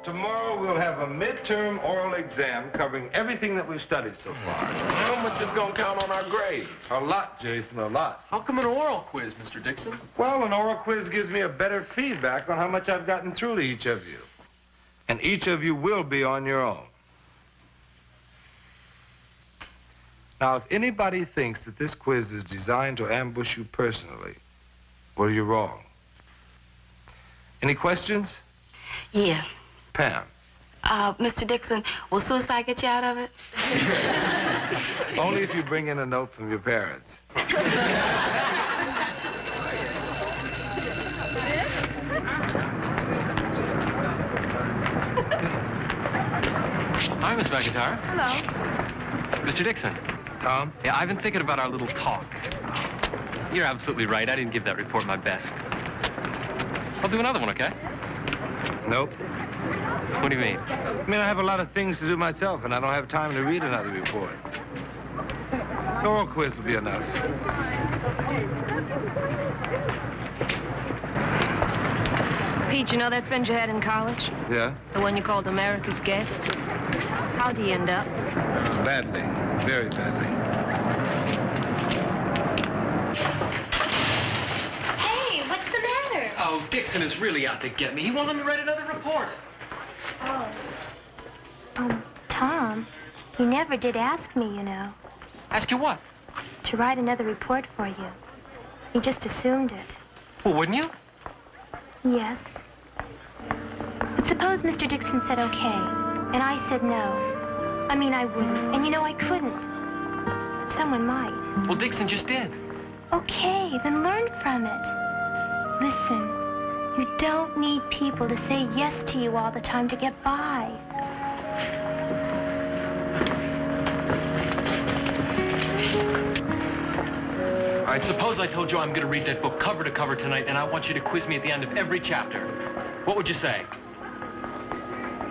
Tomorrow we'll have a midterm oral exam covering everything that we've studied so far. How much is going to count on our grade? A lot, Jason, a lot. How come an oral quiz, Mr. Dixon? Well, an oral quiz gives me a better feedback on how much I've gotten through to each of you. And each of you will be on your own. Now, if anybody thinks that this quiz is designed to ambush you personally, well, you're wrong. Any questions? Yeah. Pam. Mr. Dixon, will suicide get you out of it? Only if you bring in a note from your parents. Hi, Miss McIntyre. Hello. Mr. Dixon. Tom? Yeah, I've been thinking about our little talk. You're absolutely right. I didn't give that report my best. I'll do another one, okay? Nope. What do you mean? I mean, I have a lot of things to do myself, and I don't have time to read another report. The oral quiz will be enough. Pete, you know that friend you had in college? Yeah? The one you called America's Guest? How'd he end up? Badly. Very badly. Hey, what's the matter? Oh, Dixon is really out to get me. He won't let me write another report. Oh. Tom, you never did ask me, you know. Ask you what? To write another report for you. You just assumed it. Well, wouldn't you? Yes. But suppose Mr. Dixon said okay, and I said no. I mean, I wouldn't, and you know I couldn't. But someone might. Well, Dixon just did. Okay, then learn from it. Listen, You don't need people to say yes to you all the time to get by. All right, suppose I told you I'm going to read that book cover to cover tonight, and I want you to quiz me at the end of every chapter. What would you say?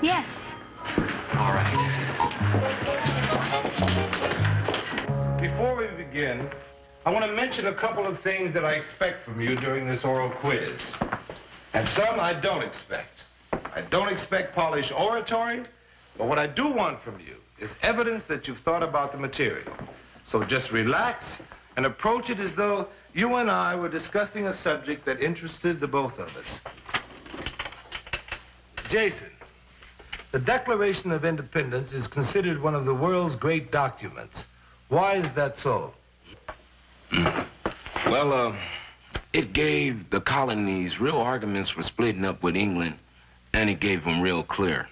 Yes. All right. Before we begin, I want to mention a couple of things that I expect from you during this oral quiz. And some I don't expect. I don't expect polished oratory, but what I do want from you is evidence that you've thought about the material. So just relax and approach it as though you and I were discussing a subject that interested the both of us. Jason, the Declaration of Independence is considered one of the world's great documents. Why is that so? Well, it gave the colonies real arguments for splitting up with England, and it gave them real clear.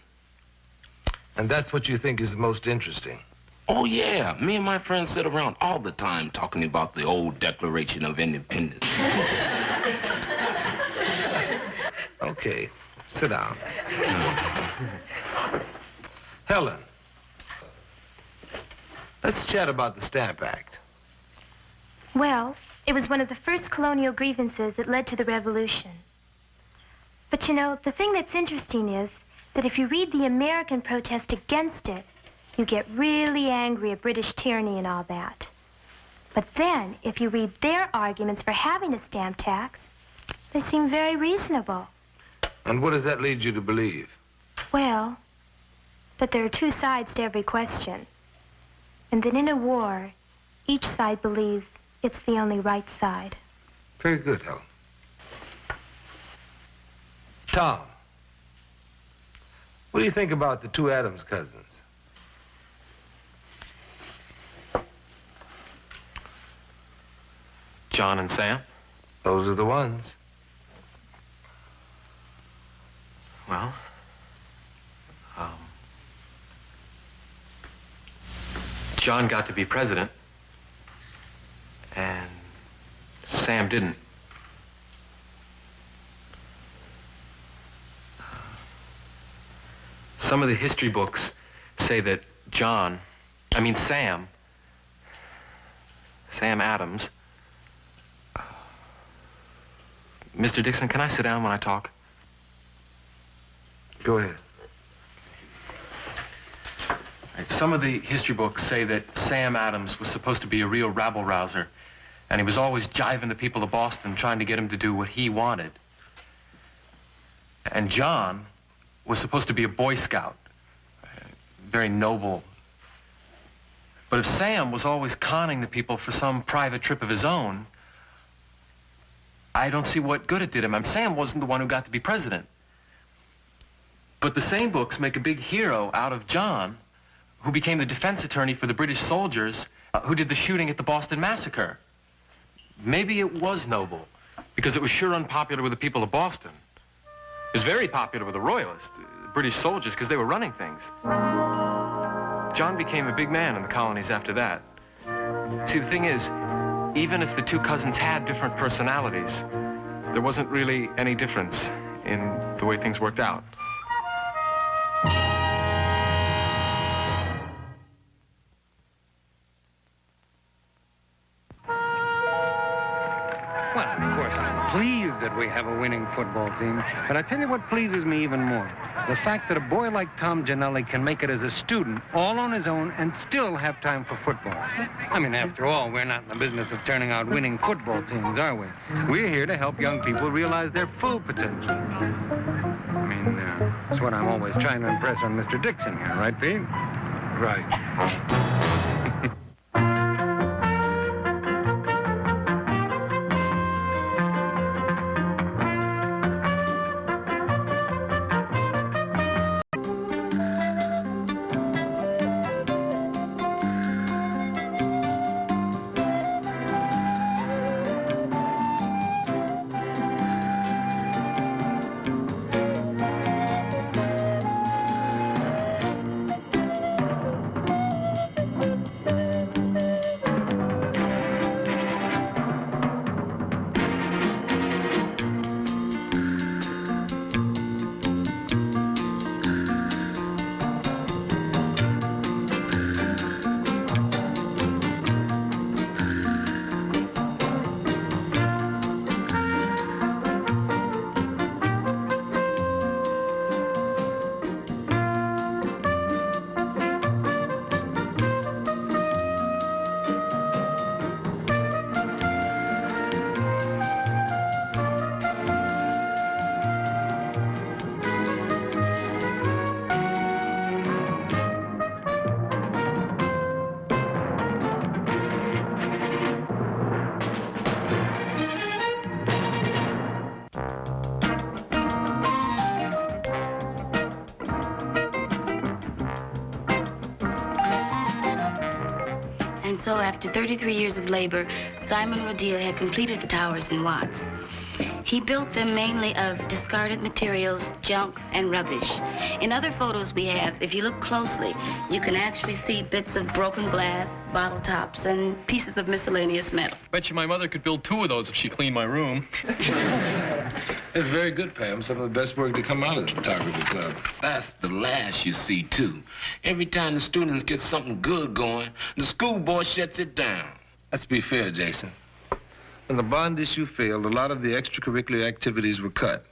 And that's what you think is most interesting? Oh, yeah. Me and my friends sit around all the time talking about the old Declaration of Independence. Okay, sit down. Helen, let's chat about the Stamp Act. Well, it was one of the first colonial grievances that led to the revolution. But you know, the thing that's interesting is that if you read the American protest against it, you get really angry at British tyranny and all that. But then, if you read their arguments for having a stamp tax, they seem very reasonable. And what does that lead you to believe? Well, that there are two sides to every question. And that in a war, each side believes it's the only right side. Very good, Helen. Tom, what do you think about the two Adams cousins? John and Sam? Those are the ones. Well, John got to be president, and Sam didn't. Some of the history books say that Sam Adams. Mr. Dixon, can I sit down when I talk? Go ahead. Right, some of the history books say that Sam Adams was supposed to be a real rabble-rouser, and he was always jiving the people of Boston, trying to get them to do what he wanted. And John was supposed to be a Boy Scout, very noble. But if Sam was always conning the people for some private trip of his own, I don't see what good it did him. Sam wasn't the one who got to be president. But the same books make a big hero out of John, who became the defense attorney for the British soldiers who did the shooting at the Boston Massacre. Maybe it was noble, because it was sure unpopular with the people of Boston. It was very popular with the Royalists, the British soldiers, because they were running things. John became a big man in the colonies after that. See, the thing is, even if the two cousins had different personalities, there wasn't really any difference in the way things worked out. Well, of course, I'm pleased that we have a winning football team. But I tell you what pleases me even more. The fact that a boy like Tom Gianelli can make it as a student, all on his own, and still have time for football. I mean, after all, we're not in the business of turning out winning football teams, are we? We're here to help young people realize their full potential. I mean, that's what I'm always trying to impress on Mr. Dixon here, right, Pete? Right. And so, after 33 years of labor, Simon Rodil had completed the towers in Watts. He built them mainly of discarded materials, junk, and rubbish. In other photos we have, if you look closely, you can actually see bits of broken glass, bottle tops, and pieces of miscellaneous metal. Bet you my mother could build 2 of those if she cleaned my room. It's very good, Pam. Some of the best work to come out of the photography club. That's the last you see, too. Every time the students get something good going, the school board shuts it down. Let's be fair, Jason. When the bond issue failed, a lot of the extracurricular activities were cut.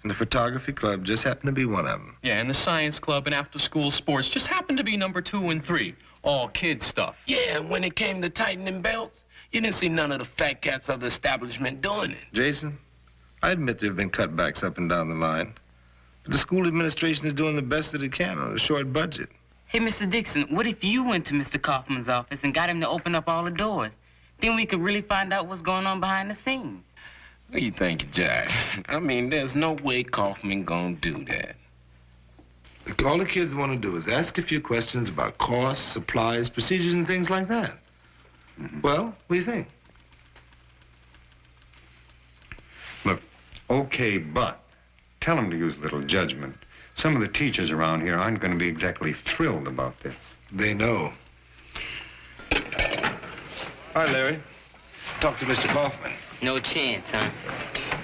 And the photography club just happened to be one of them. Yeah, and the science club and after-school sports just happened to be number 2 and 3. All kid stuff. Yeah, when it came to tightening belts, you didn't see none of the fat cats of the establishment doing it. Jason, I admit there have been cutbacks up and down the line. But the school administration is doing the best that it can on a short budget. Hey, Mr. Dixon, what if you went to Mr. Kaufman's office and got him to open up all the doors? Then we could really find out what's going on behind the scenes. What do you think, Jack? I mean, there's no way Kaufman gonna do that. All the kids want to do is ask a few questions about costs, supplies, procedures, and things like that. Well, what do you think? Look, okay, but tell them to use a little judgment. Some of the teachers around here aren't going to be exactly thrilled about this. They know. All right, Larry. Talk to Mr. Kaufman. No chance, huh?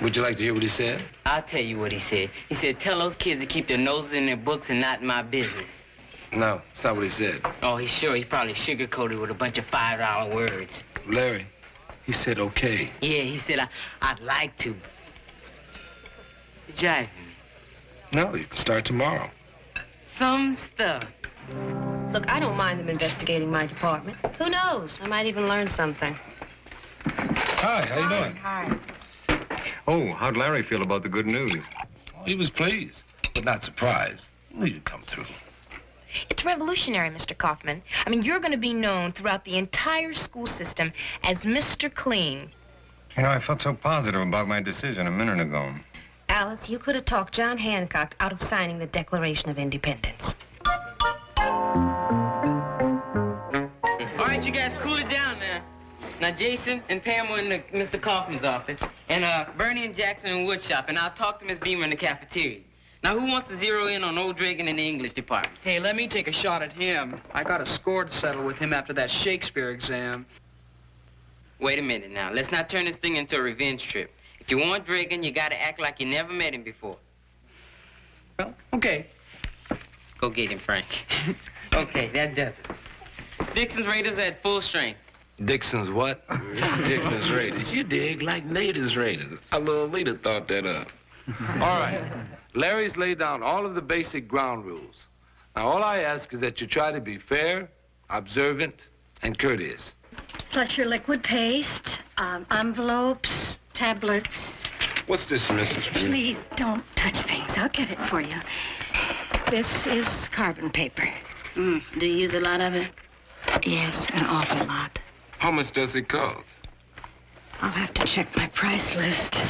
Would you like to hear what he said? I'll tell you what he said. He said, tell those kids to keep their noses in their books and not in my business. No, it's not what he said. Oh, he's sure. He probably sugarcoated with a bunch of $5 words. Larry, he said okay. Yeah, he said, I'd like to. You jiving me? No, you can start tomorrow. Some stuff. Look, I don't mind them investigating my department. Who knows? I might even learn something. Hi, how you doing? Hi. Oh, how'd Larry feel about the good news? Oh, he was pleased, but not surprised. He knew you'd come through. It's revolutionary, Mr. Kaufman. I mean, you're going to be known throughout the entire school system as Mr. Clean. You know, I felt so positive about my decision a minute ago. Alice, you could have talked John Hancock out of signing the Declaration of Independence. All right, you guys, cool it down now. Now, Jason and Pam were in Mr. Kaufman's office, and Bernie and Jackson in woodshop, and I'll talk to Miss Beamer in the cafeteria. Now, who wants to zero in on old Dragon in the English department? Hey, let me take a shot at him. I got a score to settle with him after that Shakespeare exam. Wait a minute now. Let's not turn this thing into a revenge trip. If you want Dragon, you gotta act like you never met him before. Well, okay. Go get him, Frank. Okay, that does it. Dixon's Raiders are at full strength. Dixon's what? Dixon's Raiders. You dig like Natives Raiders. Our little leader thought that up. All right. Larry's laid down all of the basic ground rules. Now, all I ask is that you try to be fair, observant, and courteous. Plus your liquid paste, envelopes, tablets. What's this, Mrs. Please don't touch things. I'll get it for you. This is carbon paper. Do you use a lot of it? Yes, an awful lot. How much does it cost? I'll have to check my price list.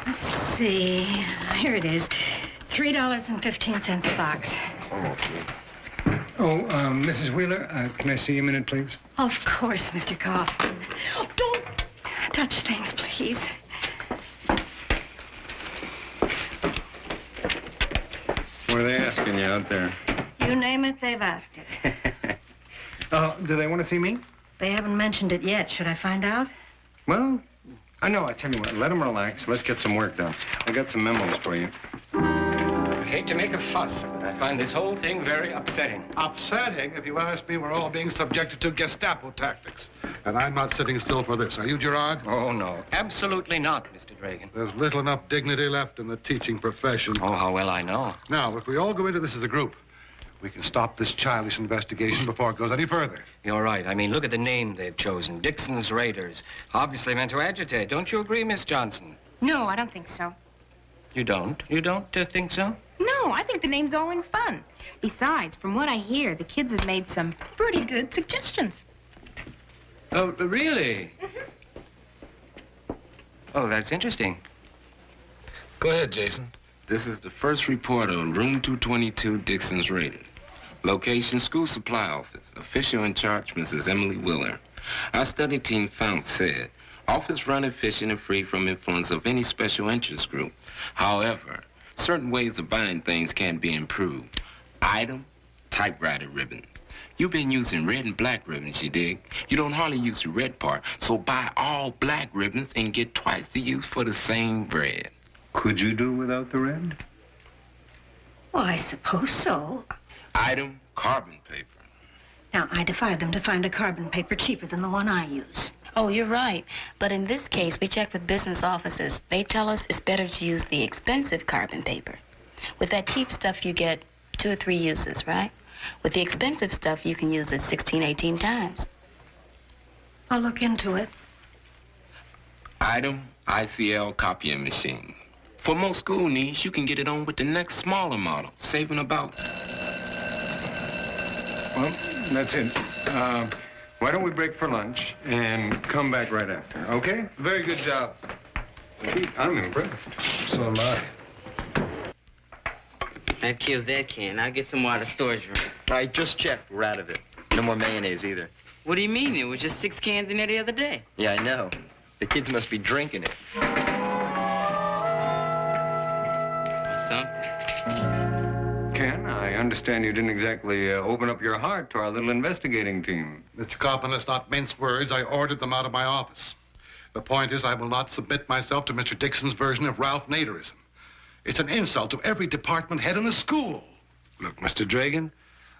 Let's see. Here it is. $3.15 a box. Oh, Mrs. Wheeler, can I see you a minute, please? Of course, Mr. Kaufman. Don't touch things, please. What are they asking you out there? You name it, they've asked it. Do they want to see me? They haven't mentioned it yet. Should I find out? Well, I know. I tell you what, let them relax. Let's get some work done. I got some memos for you. I hate to make a fuss, but I find this whole thing very upsetting. Upsetting? If you ask me, we're all being subjected to Gestapo tactics. And I'm not sitting still for this. Are you, Gerard? Oh, no. Absolutely not, Mr. Dragan. There's little enough dignity left in the teaching profession. Oh, how well I know. Now, if we all go into this as a group, we can stop this childish investigation before it goes any further. You're right. I mean, look at the name they've chosen. Dixon's Raiders. Obviously meant to agitate. Don't you agree, Miss Johnson? No, I don't think so. You don't? You don't think so? No, I think the name's all in fun. Besides, from what I hear, the kids have made some pretty good suggestions. Oh, really? Oh, that's interesting. Go ahead, Jason. This is the first report on Room 222, Dixon's Raiders. Location, school supply office. Official in charge, Mrs. Emily Willer. Our study team found said, office run efficient and free from influence of any special interest group. However, certain ways of buying things can be improved. Item, typewriter ribbon. You've been using red and black ribbons, you dig? You don't hardly use the red part, so buy all black ribbons and get twice the use for the same bread. Could you do without the red? Well, I suppose so. Item, carbon paper. Now, I defy them to find a carbon paper cheaper than the one I use. Oh, you're right. But in this case, we checked with business offices. They tell us it's better to use the expensive carbon paper. With that cheap stuff, you get 2 or 3 uses, right? With the expensive stuff, you can use it 16, 18 times. I'll look into it. Item, ICL copying machine. For most school needs, you can get it on with the next smaller model, saving about... Well, that's it. Why don't we break for lunch and come back right after, okay? Very good job. I'm impressed. So am I. That kills that can. I'll get some more out of the storage room. I just checked. We're out of it. No more mayonnaise either. What do you mean? It was just 6 cans in there the other day. Yeah, I know. The kids must be drinking it. Or something. Ken, I understand you didn't exactly open up your heart to our little investigating team. Mr. Kaufman, let's not mince words. I ordered them out of my office. The point is, I will not submit myself to Mr. Dixon's version of Ralph Naderism. It's an insult to every department head in the school. Look, Mr. Dragan,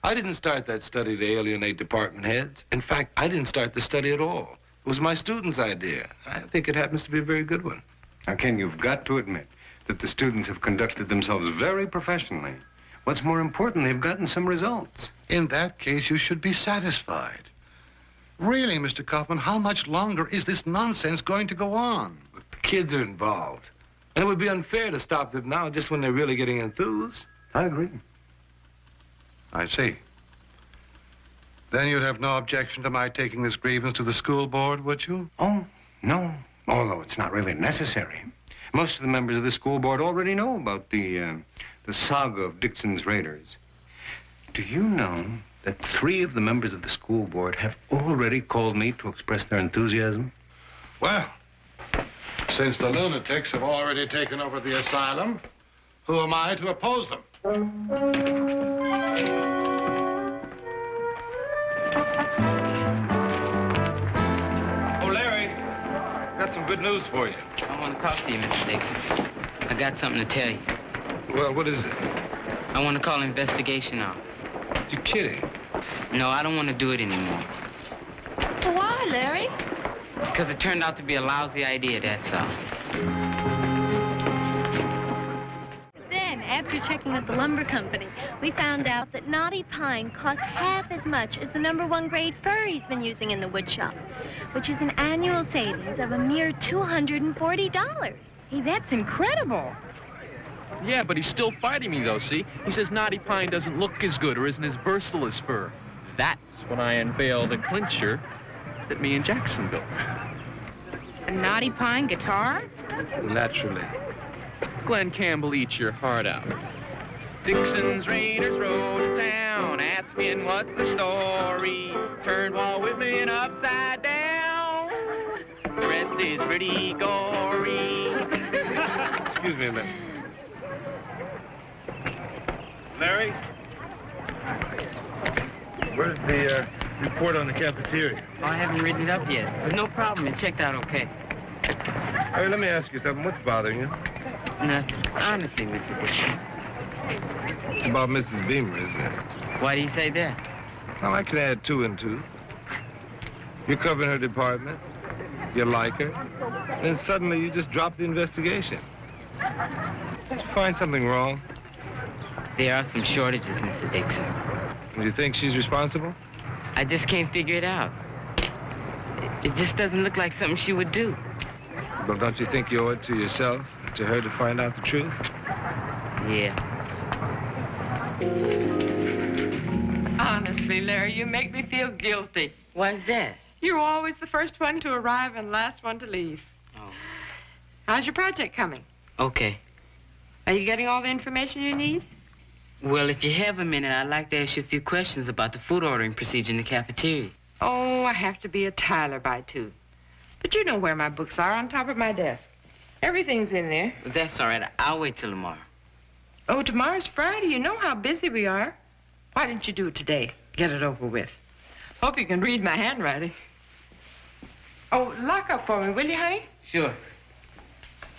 I didn't start that study to alienate department heads. In fact, I didn't start the study at all. It was my students' idea. I think it happens to be a very good one. Now, Ken, you've got to admit that the students have conducted themselves very professionally. What's more important, they've gotten some results. In that case, you should be satisfied. Really, Mr. Kaufman, how much longer is this nonsense going to go on? The kids are involved. And it would be unfair to stop them now just when they're really getting enthused. I agree. I see. Then you'd have no objection to my taking this grievance to the school board, would you? Oh, no. Although it's not really necessary. Most of the members of the school board already know about the saga of Dixon's Raiders. Do you know that 3 of the members of the school board have already called me to express their enthusiasm? Well, since the lunatics have already taken over the asylum, who am I to oppose them? Oh, Larry, got some good news for you. I want to talk to you, Mr. Dixon. I got something to tell you. Well, what is it? I want to call an investigation off. You kidding? No, I don't want to do it anymore. Why, Larry? Because it turned out to be a lousy idea, that's all. Then, after checking with the lumber company, we found out that knotty pine costs half as much as the #1 grade fir he's been using in the wood shop, which is an annual savings of a mere $240. Hey, that's incredible. Yeah, but he's still fighting me, though, see? He says knotty pine doesn't look as good or isn't as versatile as fir. That's when I unveil the clincher that me and Jackson built. A knotty pine guitar? Naturally. Glenn Campbell, eat your heart out. Dixon's Raiders rode to town, asking what's the story. Turned Walt Whitman upside down. The rest is pretty gory. Excuse me a minute. Larry? Where's the report on the cafeteria? Oh, I haven't written it up yet. There's no problem. It checked out okay. Hey, let me ask you something. What's bothering you? Nothing. Honestly, Mr. Dixon. It's about Mrs. Beamer, isn't it? Why do you say that? Well, I can add 2 and 2. You're covering her department. You like her. Then suddenly you just drop the investigation. Did you find something wrong? There are some shortages, Mr. Dixon. Do you think she's responsible? I just can't figure it out. It just doesn't look like something she would do. Well, don't you think you owe it to yourself, to her, to find out the truth? Yeah. Honestly, Larry, you make me feel guilty. Why's that? You're always the first one to arrive and last one to leave. Oh. How's your project coming? Okay. Are you getting all the information you need? Well, if you have a minute, I'd like to ask you a few questions about the food ordering procedure in the cafeteria. Oh, I have to be a Tyler by 2. But you know where my books are, on top of my desk. Everything's in there. That's all right. I'll wait till tomorrow. Oh, tomorrow's Friday. You know how busy we are. Why didn't you do it today? Get it over with. Hope you can read my handwriting. Oh, lock up for me, will you, honey? Sure.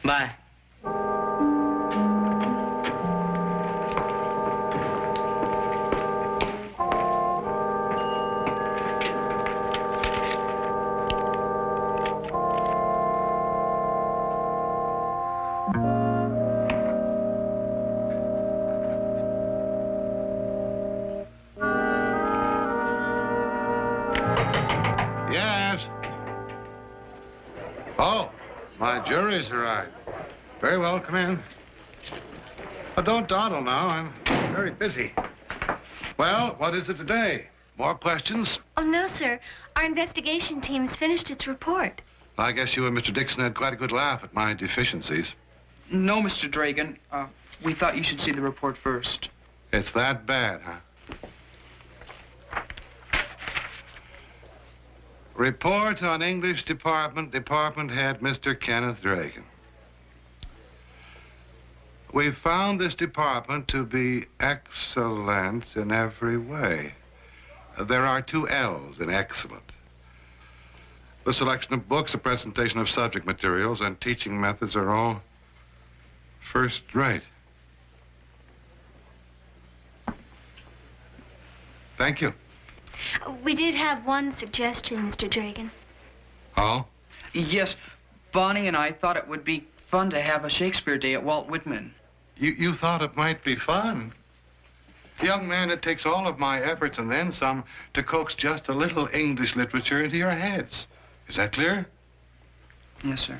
Bye. Yes. Oh, my jury's arrived. Very well, come in. Oh, don't dawdle now. I'm very busy. Well, what is it today? More questions? Oh, no, sir. Our investigation team's finished its report. I guess you and Mr. Dixon had quite a good laugh at my deficiencies. No, Mr. Dragan. We thought you should see the report first. It's that bad, huh? Report on English Department Head Mr. Kenneth Dragan. We found this department to be excellent in every way. There are 2 L's in excellent. The selection of books, the presentation of subject materials, and teaching methods are all first rate. Thank you. We did have one suggestion, Mr. Dragan. Oh? Yes, Bonnie and I thought it would be fun to have a Shakespeare Day at Walt Whitman. You thought it might be fun? Young man, it takes all of my efforts and then some to coax just a little English literature into your heads. Is that clear? Yes, sir.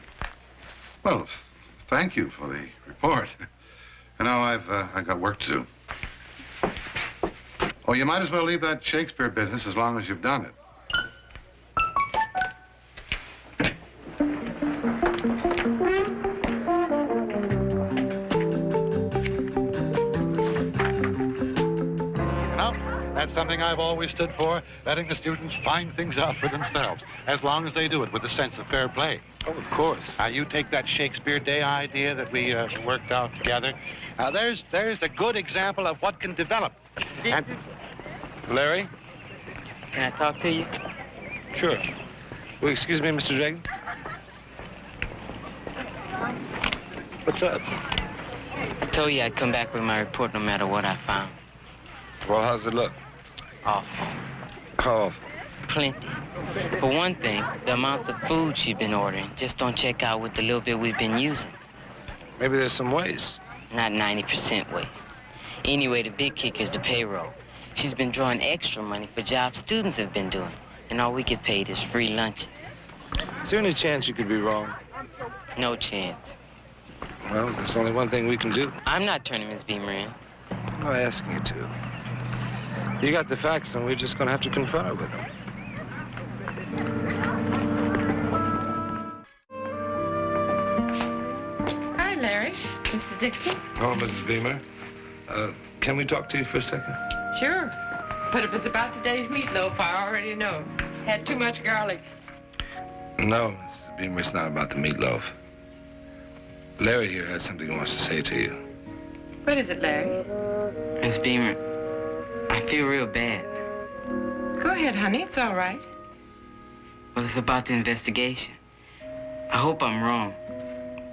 Well, thank you for the report. You know, I've got work to do. Oh, you might as well leave that Shakespeare business as long as you've done it. That's something I've always stood for, letting the students find things out for themselves, as long as they do it with a sense of fair play. Oh, of course. You take that Shakespeare Day idea that we worked out together. There's a good example of what can develop. And Larry? Can I talk to you? Sure. Well, excuse me, Mr. Dragan. What's up? I told you I'd come back with my report no matter what I found. Well, how's it look? Awful. How awful? Plenty. For one thing, the amounts of food she's been ordering just don't check out with the little bit we've been using. Maybe there's some waste. Not 90% waste. Anyway, the big kick is the payroll. She's been drawing extra money for jobs students have been doing, and all we get paid is free lunches. Is there any chance you could be wrong? No chance. Well, there's only one thing we can do. I'm not turning Miss Beamer in. I'm not asking you to. You got the facts, and we're just going to have to confront her with them. Hi, Larry. Mr. Dixon? Oh, Mrs. Beamer. Can we talk to you for a second? Sure. But if it's about today's meatloaf, I already know. Had too much garlic. No, Mrs. Beamer, it's not about the meatloaf. Larry here has something he wants to say to you. What is it, Larry? Miss Beamer, I feel real bad. Go ahead, honey. It's all right. Well, it's about the investigation. I hope I'm wrong,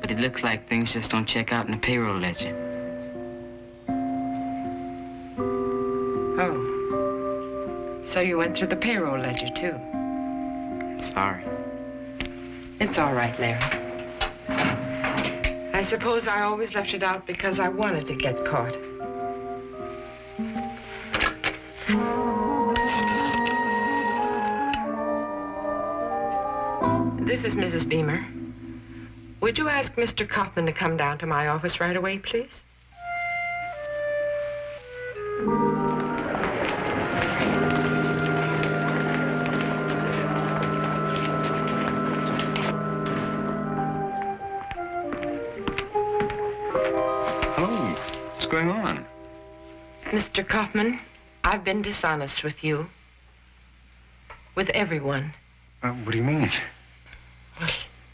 but it looks like things just don't check out in the payroll ledger. Oh. So you went through the payroll ledger, too? Sorry. It's all right, Larry. I suppose I always left it out because I wanted to get caught. This is Mrs. Beamer. Would you ask Mr. Kaufman to come down to my office right away, please? Hello. What's going on? Mr. Kaufman, I've been dishonest with you. With everyone. What do you mean? Well,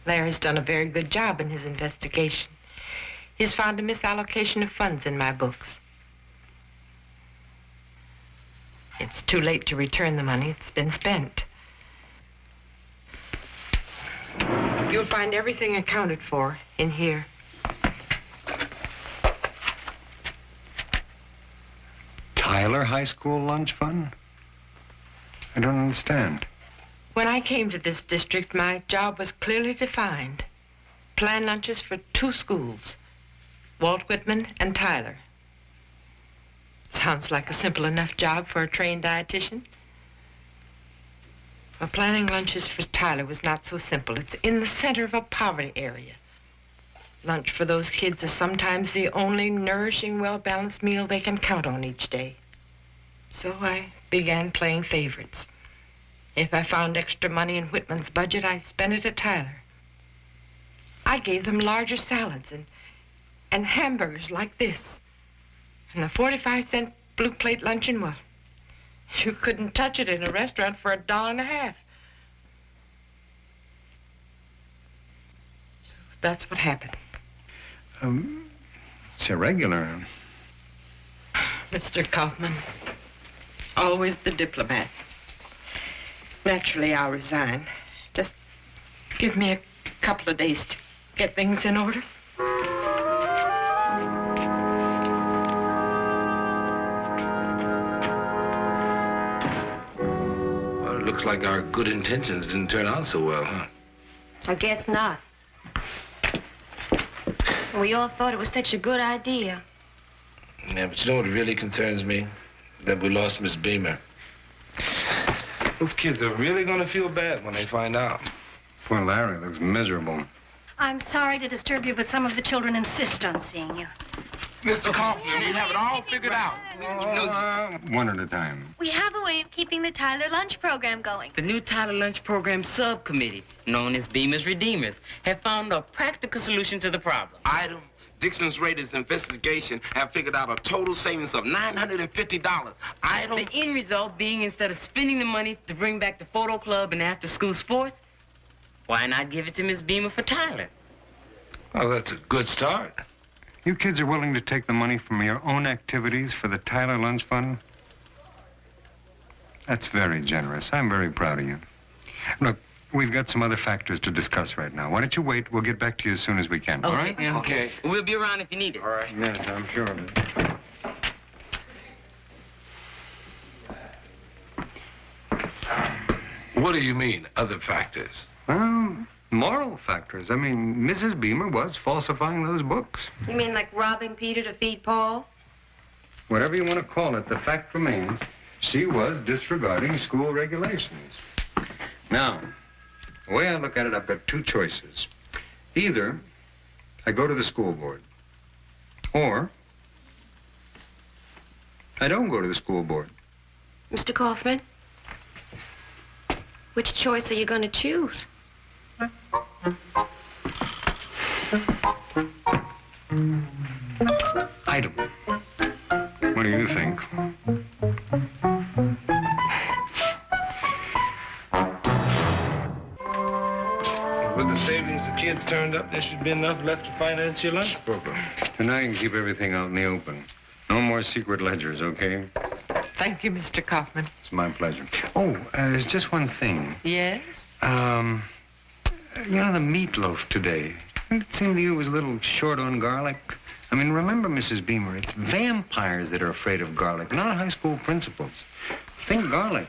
Larry's done a very good job in his investigation. He's found a misallocation of funds in my books. It's too late to return the money. It's been spent. You'll find everything accounted for in here. Tyler High School lunch fund? I don't understand. When I came to this district, my job was clearly defined. Plan lunches for 2 schools, Walt Whitman and Tyler. Sounds like a simple enough job for a trained dietitian. Well, planning lunches for Tyler was not so simple. It's in the center of a poverty area. Lunch for those kids is sometimes the only nourishing, well-balanced meal they can count on each day. So I began playing favorites. If I found extra money in Whitman's budget, I spent it at Tyler. I gave them larger salads and hamburgers like this. And the 45-cent blue plate luncheon, well, you couldn't touch it in a restaurant for $1.50. So that's what happened. It's irregular. Mr. Kaufman, always the diplomat. Naturally, I'll resign. Just give me a couple of days to get things in order. Well, it looks like our good intentions didn't turn out so well, huh? I guess not. We all thought it was such a good idea. Yeah, but you know what really concerns me? That we lost Miss Beamer. Those kids are really going to feel bad when they find out. Poor Larry looks miserable. I'm sorry to disturb you, but some of the children insist on seeing you. Mr. Kaufman, we have it all figured out. One at a time. We have a way of keeping the Tyler lunch program going. The new Tyler Lunch Program Subcommittee, known as Beamer's Redeemers, have found a practical solution to the problem. Item. Dixon's Raiders investigation have figured out a total savings of $950. Item. The end result being, instead of spending the money to bring back the photo club and after-school sports, why not give it to Miss Beamer for Tyler? Well, that's a good start. You kids are willing to take the money from your own activities for the Tyler Lunch Fund? That's very generous. I'm very proud of you. Look, we've got some other factors to discuss right now. Why don't you wait? We'll get back to you as soon as we can. Okay, All right? yeah. Okay. We'll be around if you need it. All right. Yes, I'm sure of it. What do you mean, other factors? Well, moral factors. I mean, Mrs. Beamer was falsifying those books. You mean like robbing Peter to feed Paul? Whatever you want to call it, the fact remains she was disregarding school regulations. Now, the way I look at it, I've got 2 choices. Either I go to the school board, or I don't go to the school board. Mr. Kaufman, which choice are you going to choose? Item. What do you think? With the savings the kids turned up, there should be enough left to finance your lunch program. Tonight I can keep everything out in the open. No more secret ledgers, okay? Thank you, Mr. Kaufman. It's my pleasure. Oh, there's just one thing. Yes? You know, the meatloaf today. Didn't it seem to you it was a little short on garlic? I mean, remember, Mrs. Beamer, it's vampires that are afraid of garlic, not high school principals. Think garlic.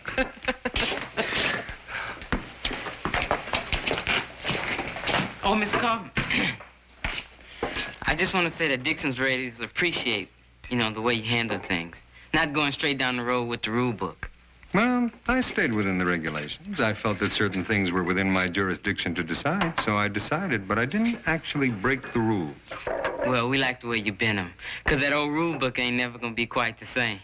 Oh, Miss Kaufman, I just want to say that Dixon's Raiders appreciate, the way you handle things. Not going straight down the road with the rule book. Well, I stayed within the regulations. I felt that certain things were within my jurisdiction to decide, so I decided, but I didn't actually break the rules. Well, we like the way you bend them, because that old rule book ain't never going to be quite the same.